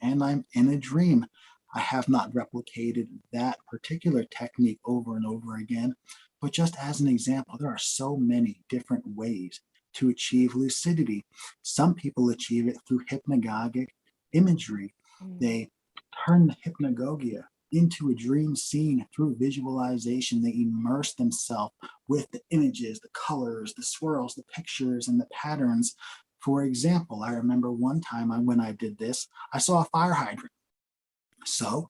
and I'm in a dream. I have not replicated that particular technique over and over again, but just as an example, there are so many different ways to achieve lucidity. Some people achieve it through hypnagogic imagery. They turn the hypnagogia into a dream scene through visualization. They immerse themselves with the images, the colors, the swirls, the pictures, and the patterns. For example, I remember one time when I did this, I saw a fire hydrant. So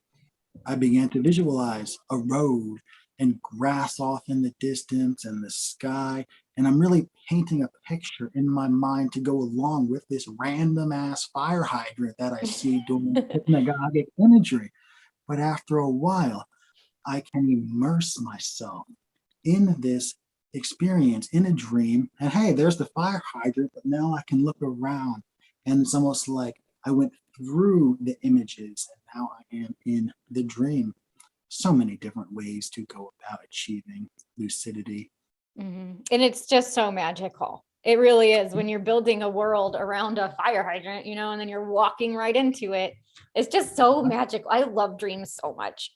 I began to visualize a road and grass off in the distance and the sky. And I'm really painting a picture in my mind to go along with this random ass fire hydrant that I see doing hypnagogic imagery. But after a while, I can immerse myself in this experience in a dream. And hey, there's the fire hydrant, but now I can look around and it's almost like I went through the images and now I am in the dream. So many different ways to go about achieving lucidity. And it's just so magical. It really is when you're building a world around a fire hydrant, and then you're walking right into it. It's just so magical. I love dreams so much.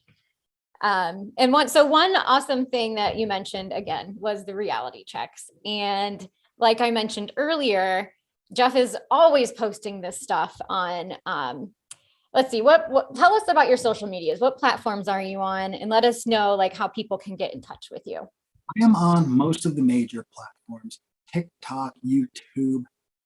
And one awesome thing that you mentioned again was the reality checks. And like I mentioned earlier, Jeff is always posting this stuff on, let's see, what tell us about your social medias. What platforms are you on? And let us know like how people can get in touch with you. I am on most of the major platforms: TikTok, YouTube,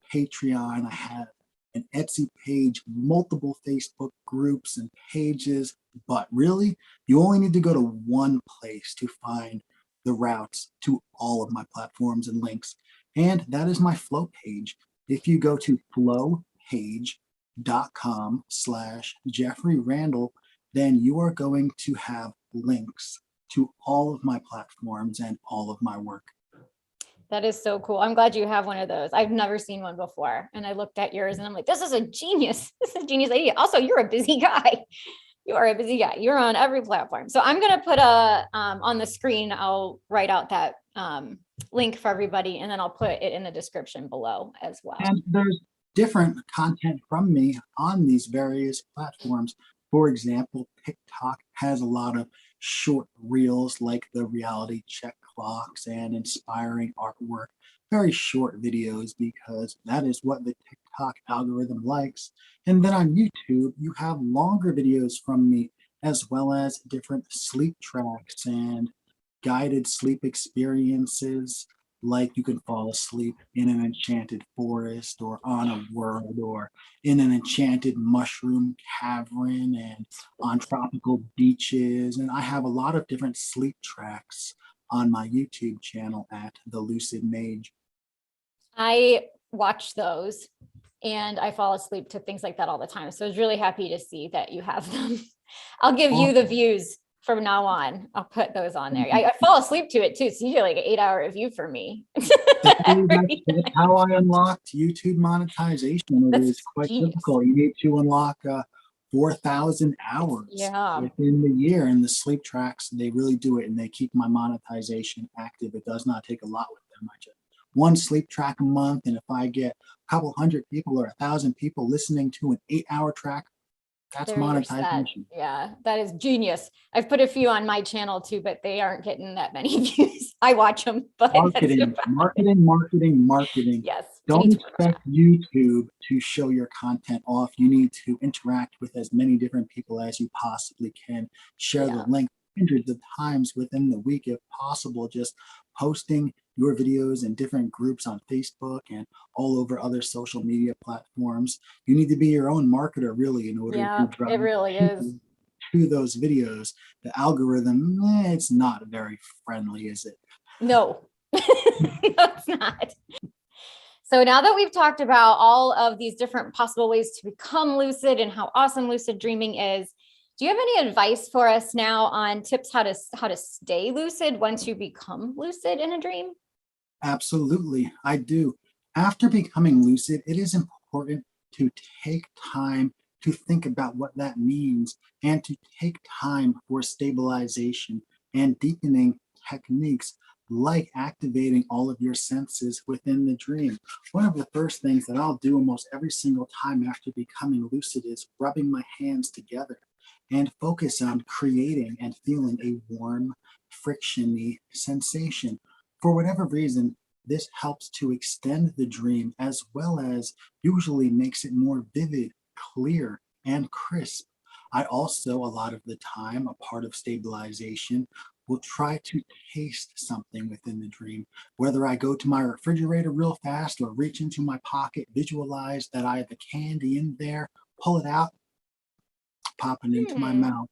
Patreon. I have an Etsy page, multiple Facebook groups and pages, but really, you only need to go to one place to find the routes to all of my platforms and links, and that is my Flow page. If you go to flowpage.com/Jeffrey Randle, then you are going to have links to all of my platforms and all of my work. That is so cool. I'm glad you have one of those. I've never seen one before. And I looked at yours and I'm like, this is a genius. This is a genius idea. Also, you're a busy guy. You are a busy guy. You're on every platform. So I'm going to put on the screen, I'll write out that link for everybody, and then I'll put it in the description below as well. And there's different content from me on these various platforms. For example, TikTok has a lot of short reels like the reality check clocks and inspiring artwork, very short videos because that is what the TikTok algorithm likes. And then on YouTube, you have longer videos from me, as well as different sleep tracks and guided sleep experiences, like you can fall asleep in an enchanted forest or on a world or in an enchanted mushroom cavern and on tropical beaches. And I have a lot of different sleep tracks on my YouTube channel at the Lucid Mage. I watch those and I fall asleep to things like that all the time. So I was really happy to see that you have them. I'll give you the views from now on. I'll put those on there. I fall asleep to it too. So you get like an 8-hour review for me. That's how I unlocked YouTube monetization. It is quite difficult. You need to unlock 4,000 hours within the year. And the sleep tracks, they really do it, and they keep my monetization active. It does not take a lot with them. I just one sleep track a month, and if I get a couple hundred people or 1,000 people listening to an 8-hour track, that's monetization. Yeah, that is genius. I've put a few on my channel too, but they aren't getting that many views. I watch them, but marketing. Yes. Don't expect YouTube to show your content off. You need to interact with as many different people as you possibly can. Share the link hundreds of times within the week if possible. Just posting your videos in different groups on Facebook and all over other social media platforms. You need to be your own marketer, really, in order to drive it really is to those videos. The algorithm, it's not very friendly, is it? No, no, it's not. So now that we've talked about all of these different possible ways to become lucid and how awesome lucid dreaming is, do you have any advice for us now on tips how to stay lucid once you become lucid in a dream? Absolutely, I do. After becoming lucid, it is important to take time to think about what that means and to take time for stabilization and deepening techniques like activating all of your senses within the dream. One of the first things that I'll do almost every single time after becoming lucid is rubbing my hands together and focus on creating and feeling a warm, friction-y sensation. For whatever reason, this helps to extend the dream as well as usually makes it more vivid, clear, and crisp. I also, a lot of the time, a part of stabilization, will try to taste something within the dream. Whether I go to my refrigerator real fast or reach into my pocket, visualize that I have the candy in there, pull it out, pop it into my mouth.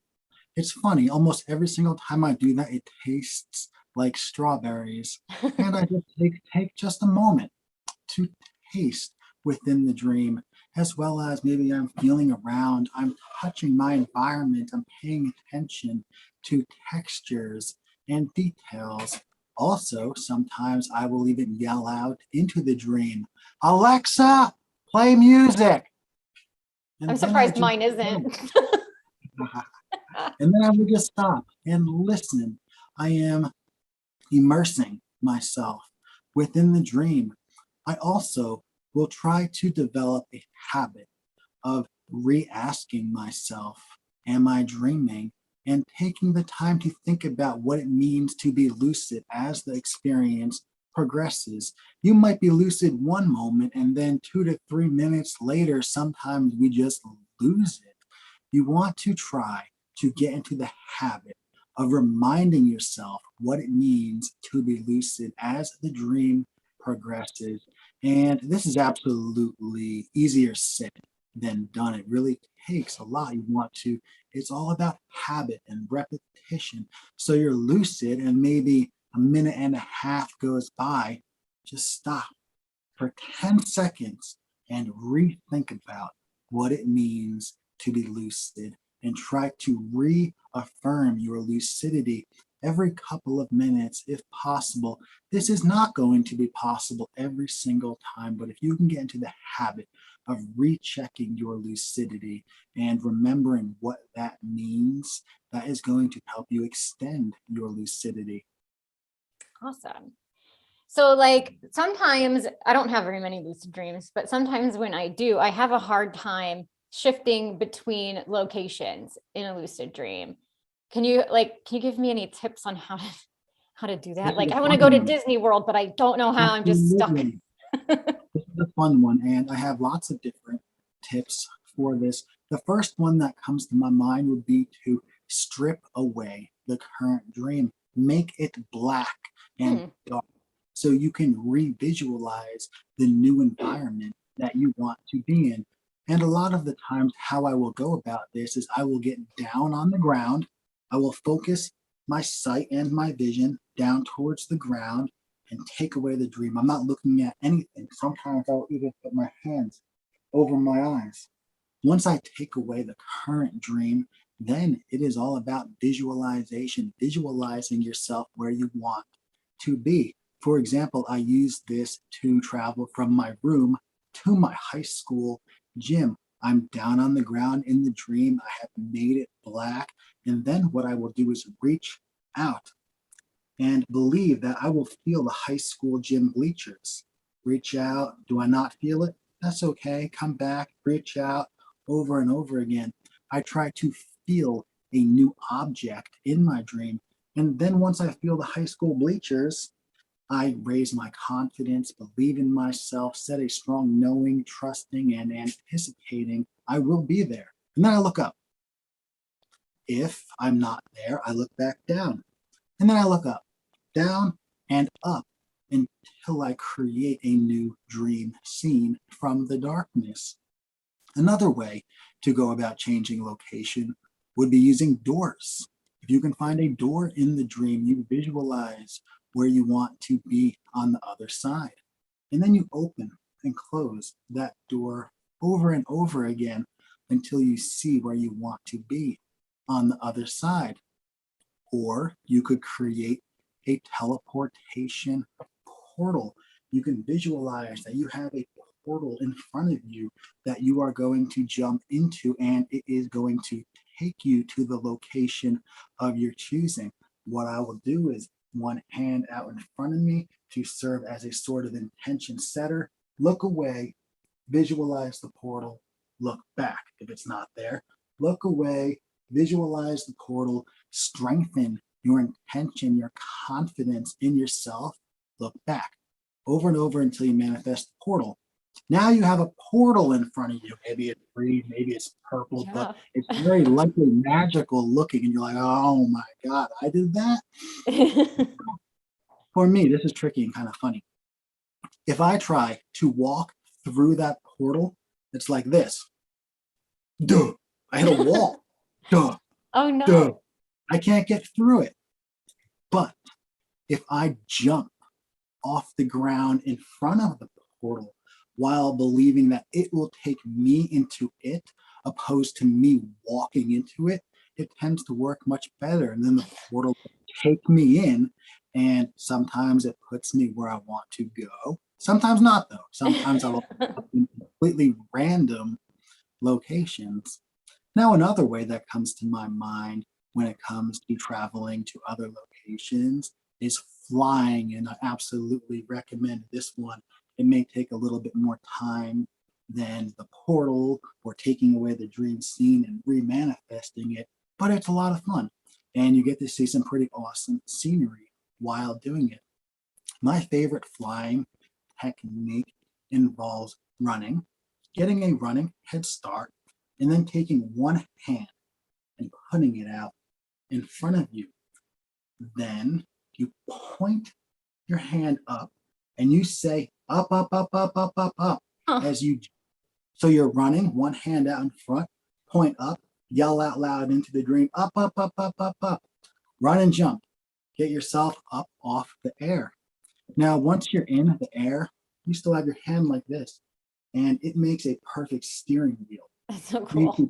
It's funny, almost every single time I do that, it tastes like strawberries. And I just take just a moment to taste within the dream, as well as maybe I'm feeling around, I'm touching my environment, I'm paying attention to textures and details. Also, sometimes I will even yell out into the dream, Alexa, play music. I'm And then I surprised just mine isn't. and then I will just stop and listen. I am immersing myself within the dream. I also will try to develop a habit of re-asking myself, am I dreaming? And taking the time to think about what it means to be lucid as the experience progresses. You might be lucid one moment and then 2 to 3 minutes later, sometimes we just lose it. You want to try to get into the habit of reminding yourself what it means to be lucid as the dream progresses. And this is absolutely easier said than done. It really takes a lot. You want to, it's all about habit and repetition. So you're lucid and maybe a minute and a half goes by, just stop for 10 seconds and rethink about what it means to be lucid and try to reaffirm your lucidity every couple of minutes if possible. This is not going to be possible every single time, but if you can get into the habit of rechecking your lucidity and remembering what that means, that is going to help you extend your lucidity. Awesome. So like sometimes I don't have very many lucid dreams, but sometimes when I do, I have a hard time shifting between locations in a lucid dream. Can you give me any tips on how to do that? This is Like a I want to fun go to one. Disney World, but I don't know how. I'm just stuck. Absolutely. This is a fun one, and I have lots of different tips for this. The first one that comes to my mind would be to strip away the current dream, make it black and dark so you can re-visualize the new environment that you want to be in. And a lot of the times, how I will go about this is I will get down on the ground. I will focus my sight and my vision down towards the ground and take away the dream. I'm not looking at anything. Sometimes I'll even put my hands over my eyes. Once I take away the current dream, then it is all about visualization, visualizing yourself where you want to be. For example, I use this to travel from my room to my high school gym. I'm down on the ground in the dream. I have made it black. And then what I will do is reach out and believe that I will feel the high school gym bleachers. Reach out. Do I not feel it? That's okay. Come back, reach out over and over again. I try to feel a new object in my dream. And then once I feel the high school bleachers, I raise my confidence, believe in myself, set a strong knowing, trusting, and anticipating I will be there. And then I look up. If I'm not there, I look back down. And then I look up, down, and up until I create a new dream scene from the darkness. Another way to go about changing location would be using doors. If you can find a door in the dream, you visualize where you want to be on the other side. And then you open and close that door over and over again until you see where you want to be on the other side. Or you could create a teleportation portal. You can visualize that you have a portal in front of you that you are going to jump into, and it is going to take you to the location of your choosing. What I will do is one hand out in front of me to serve as a sort of intention setter, look away, visualize the portal, look back if it's not there, look away, visualize the portal, strengthen your intention, your confidence in yourself, look back over and over until you manifest the portal. Now you have a portal in front of you. Maybe it's green, maybe it's purple, but it's very likely magical looking. And you're like, oh my God, I did that? For me, this is tricky and kind of funny. If I try to walk through that portal, it's like this. Duh, I hit a wall. Duh, Oh Duh, no. I can't get through it. But if I jump off the ground in front of the portal while believing that it will take me into it, opposed to me walking into it, it tends to work much better. And then the portal will take me in, and sometimes it puts me where I want to go. Sometimes not, though. Sometimes I will in completely random locations. Now, another way that comes to my mind when it comes to traveling to other locations is flying, and I absolutely recommend this one. It may take a little bit more time than the portal or taking away the dream scene and remanifesting it, but it's a lot of fun, and you get to see some pretty awesome scenery while doing it. My favorite flying technique involves running, getting a running head start, and then taking one hand and putting it out in front of you. Then you point your hand up and you say up, up, up, up, up, up, up Huh. as you. So you're running, one hand out in front, point up, yell out loud into the dream, up, up, up, up, up, up. Run and jump. Get yourself up off the air. Now, once you're in the air, you still have your hand like this, and it makes a perfect steering wheel. That's so You cool. can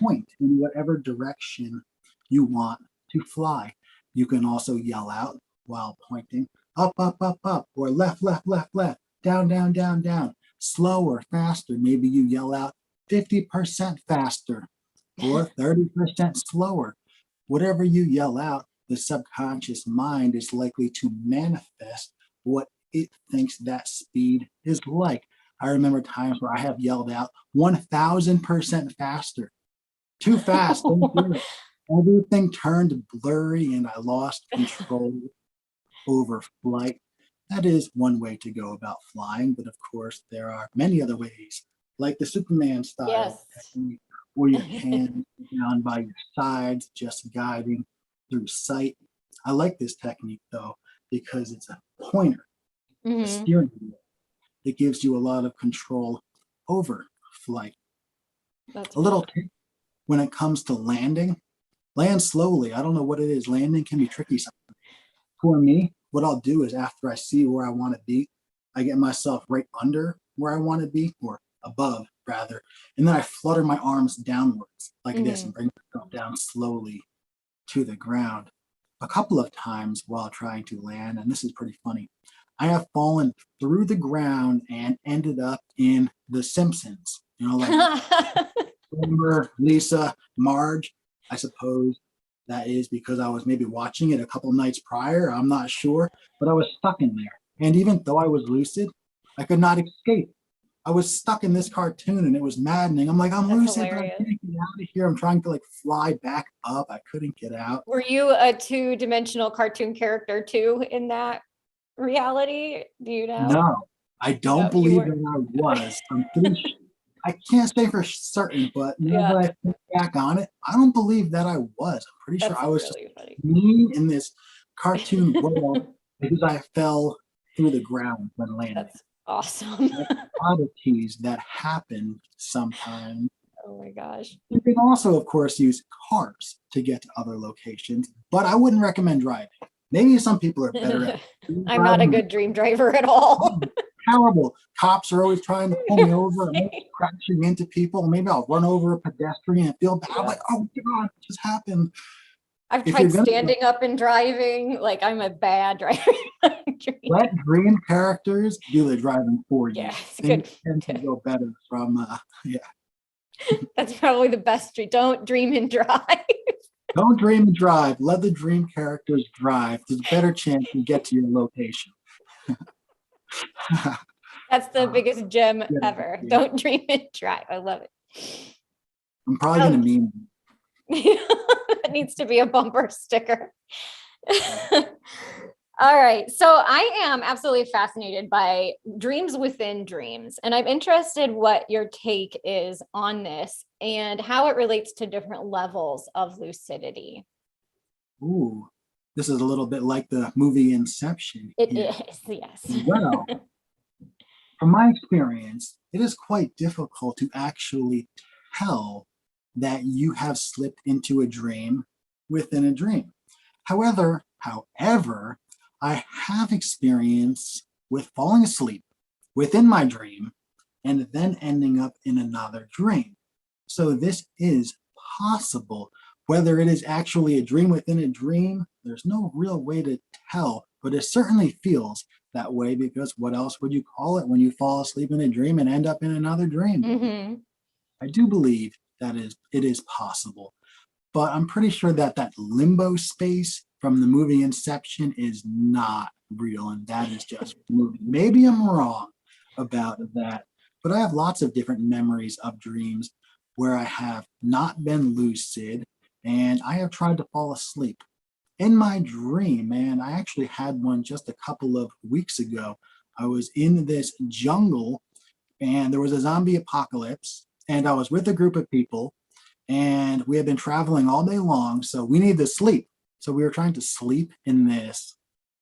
point in whatever direction you want to fly. You can also yell out while pointing up, up, up, up, or left, left, left, left, down, down, down, down, slower, faster. Maybe you yell out 50% faster or 30% slower. Whatever you yell out, the subconscious mind is likely to manifest what it thinks that speed is like. I remember times where I have yelled out 1000% faster. Too fast, don't do it. Everything turned blurry and I lost control over flight. That is one way to go about flying, but of course, there are many other ways, like the Superman style Yes. technique, where your hands are down by your sides, just guiding through sight. I like this technique though, because it's a pointer, a Hmm. steering wheel. It gives you a lot of control over flight. That's A little tip when it comes to landing, land slowly. I don't know what it is. Landing can be tricky sometimes. For me, what I'll do is after I see where I want to be, I get myself right under where I want to be, or above rather, and then I flutter my arms downwards like this hmm and bring myself down slowly to the ground. A couple of times while trying to land, and this is pretty funny, I have fallen through the ground and ended up in The Simpsons. You know, like Homer, Lisa, Marge. I suppose that is because I was maybe watching it a couple nights prior. I'm not sure, but I was stuck in there. And even though I was lucid, I could not escape. I was stuck in this cartoon and it was maddening. I'm like, I'm That's lucid, but I hilarious. can't get out of here. I'm trying to like fly back up. I couldn't get out. Were you a two-dimensional cartoon character too in that reality? Do you know? No, I don't No, you believe weren't. that I was. I can't say for certain, but now Yeah, that I think back on it, I don't believe that I was. I'm pretty sure that's I was just really funny. me in this cartoon world because I fell through the ground when landing. That's awesome. That's oddities that happen sometimes. Oh my gosh. You can also, of course, use cars to get to other locations, but I wouldn't recommend driving. Maybe some people are better at I'm not a driving. good dream driver at all. Terrible. Cops are always trying to pull me over. I'm always crashing into people. Maybe I'll run over a pedestrian and feel bad. I'm Yeah. like, oh God, what just happened? I've If you're tried gonna standing up and driving. Like I'm a bad driver. let dream characters do the driving for you, Yeah, it's things good. tend to go better from yeah. That's probably the best. Don't dream and drive. Don't dream and drive. Let the dream characters drive. There's a better chance you get to your location. That's the biggest gem Yeah, ever. yeah. Don't dream and drive. I love it. I'm probably gonna meme. It needs to be a bumper sticker. All right. So I am absolutely fascinated by dreams within dreams. And I'm interested what your take is on this and how it relates to different levels of lucidity. Ooh, this is a little bit like the movie Inception It here. is, yes. Well, from my experience, it is quite difficult to actually tell that you have slipped into a dream within a dream. However, I have experience with falling asleep within my dream and then ending up in another dream. So this is possible. Whether it is actually a dream within a dream, there's no real way to tell, but it certainly feels that way, because what else would you call it when you fall asleep in a dream and end up in another dream? Mm-hmm. I do believe that it is possible, but I'm pretty sure that that limbo space from the movie Inception is not real, and that is just a movie. Maybe I'm wrong about that, but I have lots of different memories of dreams where I have not been lucid and I have tried to fall asleep in my dream. And I actually had one just a couple of weeks ago. I was in this jungle and there was a zombie apocalypse, and I was with a group of people, and we had been traveling all day long, so we needed to sleep. So we were trying to sleep in this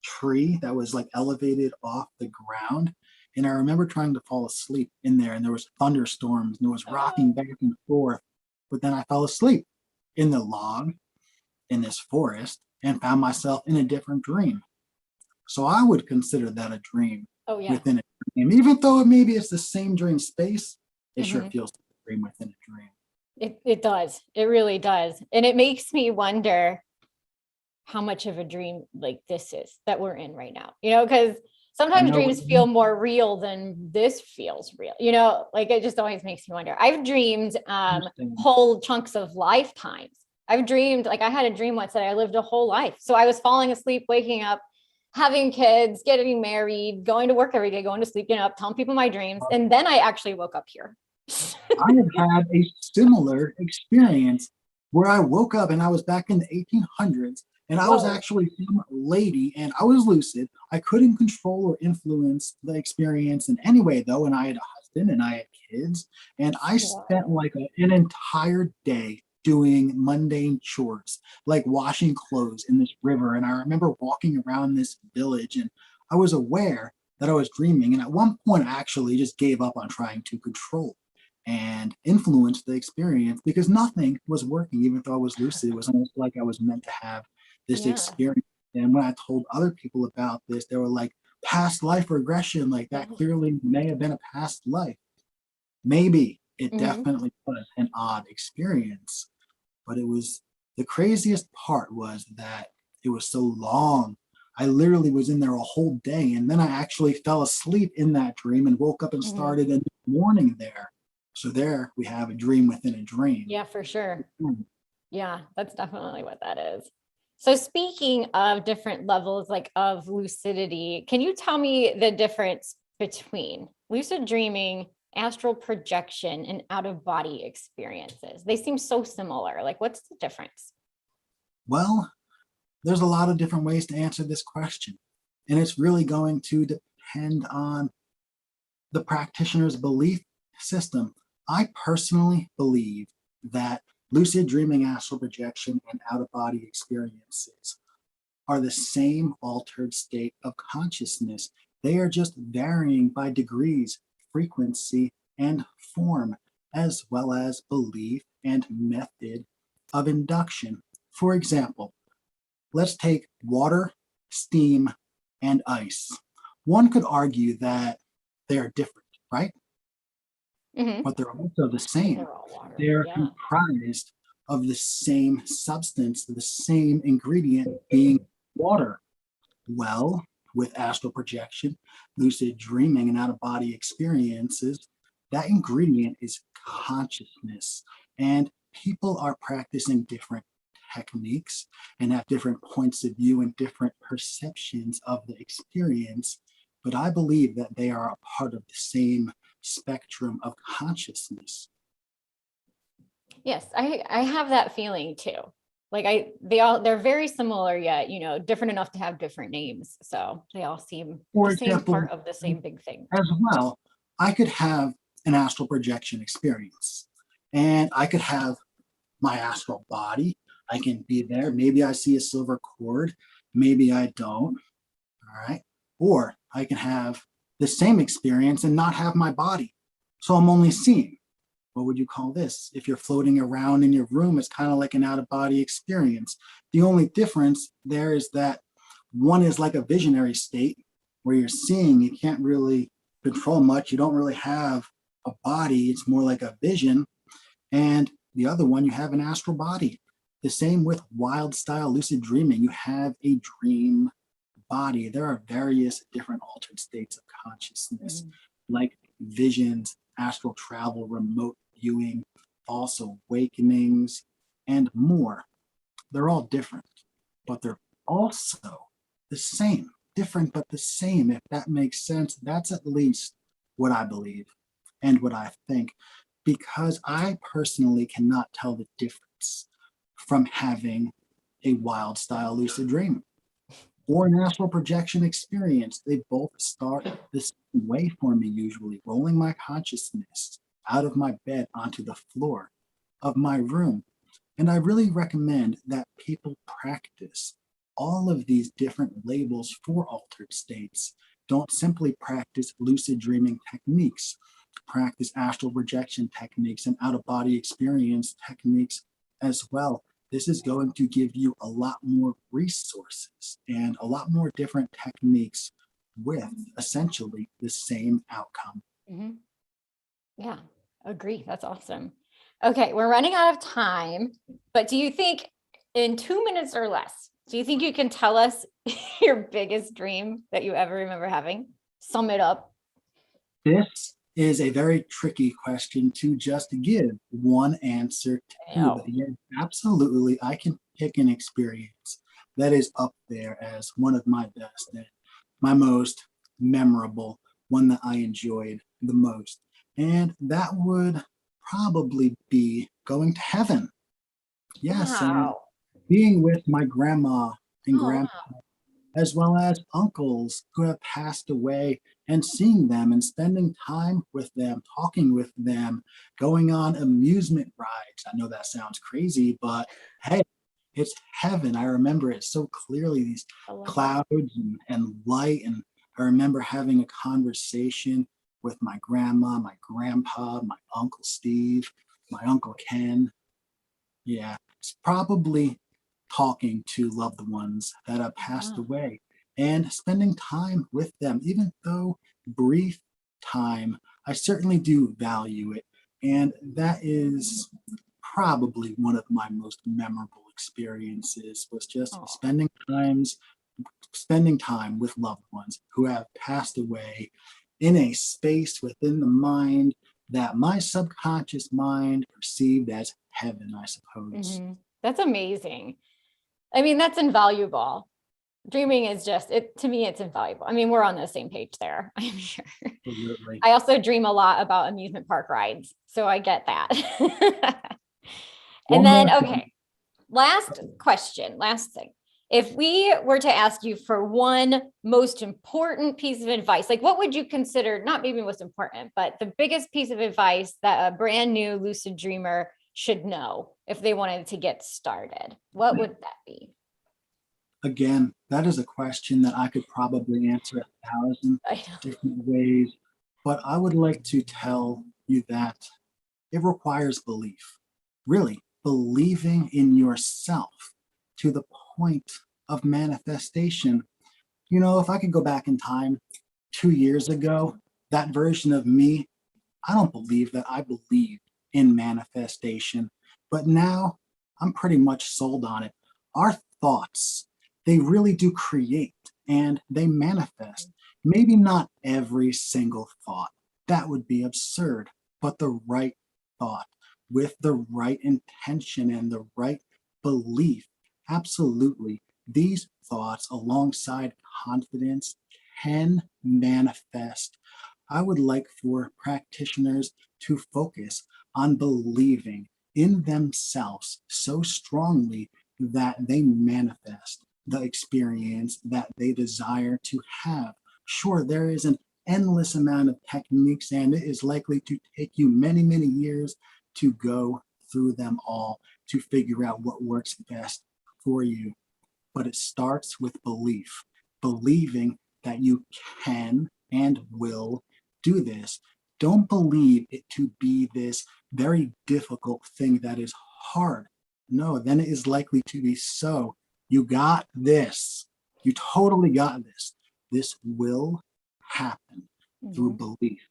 tree that was like elevated off the ground. And I remember trying to fall asleep in there, and there was thunderstorms and it was rocking back and forth. But then I fell asleep in the log in this forest and found myself in a different dream. So I would consider that a dream Oh, yeah. within a dream. Even though maybe it's the same dream space, it sure Mhm. feels like a dream within a dream. It does. It really does. And it makes me wonder how much of a dream like this is that we're in right now, because sometimes know what dreams you feel mean. more real than this feels real, like it just always makes me wonder. I've dreamed Interesting. whole chunks of lifetimes. I've dreamed, like I had a dream once that I lived a whole life. So I was falling asleep, waking up, having kids, getting married, going to work every day, going to sleep, getting up, telling people my dreams. And then I actually woke up here. I have had a similar experience where I woke up and I was back in the 1800s, and I was Whoa. actually some lady and I was lucid. I couldn't control or influence the experience in any way though, and I had a husband and I had kids, and I spent Wow. like an entire day doing mundane chores like washing clothes in this river. And I remember walking around this village, and I was aware that I was dreaming, and at one point I actually just gave up on trying to control and influence the experience because nothing was working. Even though I was lucid, it was almost like I was meant to have this Yeah. experience. And when I told other people about this, they were like, past life regression, like that clearly may have been a past life. Maybe it Mm-hmm. definitely was an odd experience, but it was, the craziest part was that it was so long. I literally was in there a whole day, and then I actually fell asleep in that dream and woke up and Mm-hmm. started in the morning there. So there we have a dream within a dream. Yeah, for sure. Hmm. Yeah, that's definitely what that is. So speaking of different levels like of lucidity, can you tell me the difference between lucid dreaming, astral projection, and out of body experiences? They seem so similar. Like, what's the difference? Well, there's a lot of different ways to answer this question, and it's really going to depend on the practitioner's belief system. I personally believe that lucid dreaming, astral projection, and out of body experiences are the same altered state of consciousness. They are just varying by degrees, frequency, and form, as well as belief and method of induction. For example, let's take water, steam, and ice. One could argue that they are different, right? Mm-hmm. But they're also the same. They're all water. They're Yeah. comprised of the same substance, the same ingredient being water. Well, with astral projection, lucid dreaming, and out of body experiences, that ingredient is consciousness. And people are practicing different techniques and have different points of view and different perceptions of the experience. But I believe that they are a part of the same spectrum of consciousness. Yes, I have that feeling too. Like they're very similar yet, different enough to have different names. So they all seem For the same example, part of the same big thing. as well, I could have an astral projection experience, and I could have my astral body. I can be there. Maybe I see a silver cord, maybe I don't. All right. Or I can have the same experience and not have my body. So I'm only seeing. What would you call this? If you're floating around in your room, it's kind of like an out-of-body experience. The only difference there is that one is like a visionary state where you're seeing, you can't really control much. You don't really have a body. It's more like a vision. And the other one, you have an astral body. The same with wild style lucid dreaming. You have a dream body. There are various different altered states of consciousness, like visions, astral travel, remote viewing, false awakenings, and more. They're all different, but they're also the same. Different, but the same, if that makes sense. That's at least what I believe and what I think, because I personally cannot tell the difference from having a wild style lucid dream or an astral projection experience. They both start the same way for me, usually rolling my consciousness out of my bed onto the floor of my room. And I really recommend that people practice all of these different labels for altered states. Don't simply practice lucid dreaming techniques. Practice astral projection techniques and out-of-body experience techniques as well. This is going to give you a lot more resources and a lot more different techniques with essentially the same outcome. Yeah, agree. That's awesome. Okay, we're running out of time, but do you think in 2 minutes or less, do you think you can tell us your biggest dream that you ever remember having? Sum it up. This is a very tricky question to just give one answer to, but yes, absolutely, I can pick an experience that is up there as one of my best and my most memorable, one that I enjoyed the most. And that would probably be going to heaven. Yes, and Wow. being with my grandma and Oh, grandpa, wow. as well as uncles who have passed away, and seeing them and spending time with them, talking with them, going on amusement rides. I know that sounds crazy, but hey, it's heaven. I remember it so clearly, these I love it. clouds and light. And I remember having a conversation with my grandma, my grandpa, my uncle Steve, my uncle Ken. Yeah, it's probably talking to loved ones that have passed Wow. away and spending time with them, even though brief time, I certainly do value it. And that is probably one of my most memorable experiences, was just Oh, spending time with loved ones who have passed away in a space within the mind that my subconscious mind perceived as heaven, I suppose. that's amazing. I mean, that's invaluable. Dreaming is just it to me, it's invaluable. I mean, we're on the same page there, I'm sure. Absolutely. I also dream a lot about amusement park rides, so I get that. And One more then, thing. okay, last question, last thing. If we were to ask you for one most important piece of advice, like what would you consider, not maybe most important, but the biggest piece of advice that a brand new lucid dreamer should know if they wanted to get started, what would that be? Again, that is a question that I could probably answer 1,000 I know. different ways, but I would like to tell you that it requires belief. Really, believing in yourself to the point of manifestation. You know, if I could go back in time 2 years ago, that version of me, I don't believe that I believed in manifestation, but now I'm pretty much sold on it. Our thoughts, they really do create and they manifest. Maybe not every single thought, that would be absurd, but the right thought with the right intention and the right belief, absolutely, these thoughts alongside confidence can manifest. I would like for practitioners to focus on believing in themselves so strongly that they manifest the experience that they desire to have. Sure, there is an endless amount of techniques, and it is likely to take you many, many years to go through them all to figure out what works best for you. But it starts with belief, believing that you can and will do this. don't believe it to be this very difficult thing that is hard. No, then it is likely to be so. You got this. You totally got this. This will happen through belief.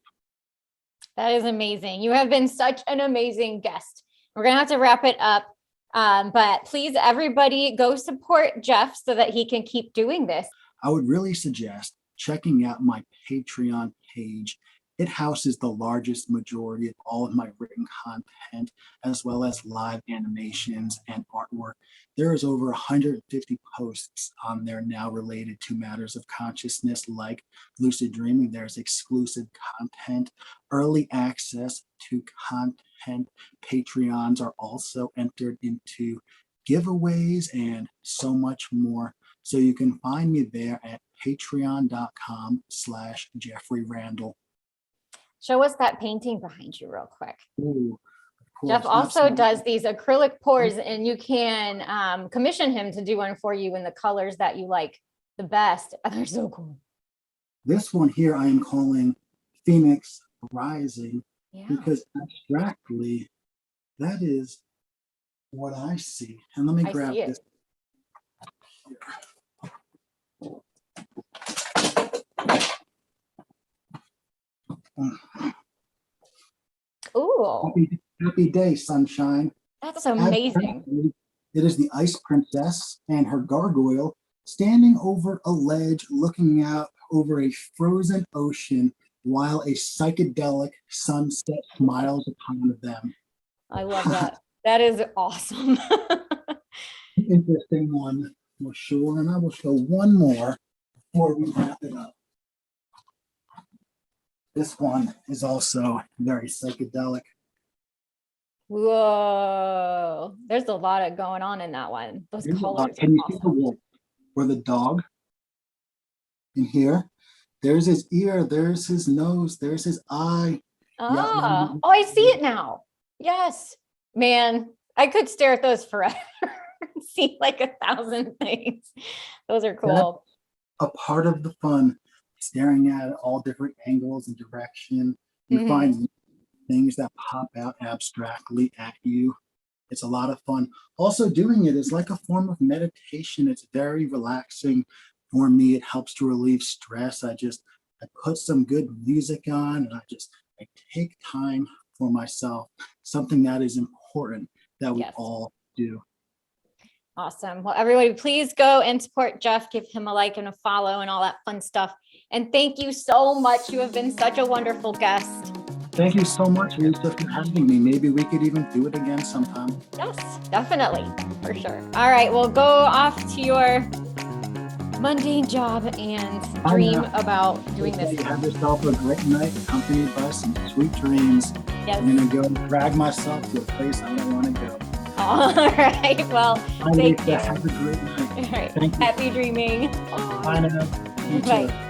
That is amazing. You have been such an amazing guest. We're going to have to wrap it up. But please, everybody, go support Jeff so that he can keep doing this. I would really suggest checking out my Patreon page. It houses the largest majority of all of my written content, as well as live animations and artwork. There is over 150 posts on there now related to matters of consciousness like lucid dreaming. There's exclusive content, early access to content. Patreons are also entered into giveaways and so much more. So you can find me there at patreon.com/Jeffrey Randle. Show us that painting behind you real quick. Ooh, Jeff also does these acrylic pours, and you can commission him to do one for you in the colors that you like the best. They're so cool. This one here I am calling Phoenix Rising because abstractly, that is what I see. And let me grab this. Ooh. Happy day, sunshine. That's amazing. It is the Ice Princess and her gargoyle standing over a ledge looking out over a frozen ocean while a psychedelic sunset smiles upon them. I love that. That is awesome. Interesting one for sure. And I will show one more before we wrap it up. This one is also very psychedelic. Whoa. There's a lot of going on in that one. Those colors. Can you see the wolf or the dog in here? There's his ear, there's his nose, there's his eye. Oh, I see it now. Yes. Man, I could stare at those forever and see like 1,000 things. Those are cool. That's a part of the fun, staring at all different angles and direction. You find things that pop out abstractly at you. It's a lot of fun. Also, doing it is like a form of meditation. It's very relaxing for me. It helps to relieve stress. I put some good music on and I take time for myself, something that is important that we all do. Awesome. Well, everybody, please go and support Jeff, give him a like and a follow and all that fun stuff. And thank you so much. You have been such a wonderful guest. Thank you so much, Lisa, for having me. Maybe we could even do it again sometime. Yes, definitely, for sure. All right, well, go off to your mundane job and dream about doing this. You have yourself a great night, accompanied by some sweet dreams. Yes. I'm going to go drag myself to a place I don't want to go. All right, well, thank you. Have a great night. All right. Thank you. Happy dreaming. Bye now. Bye.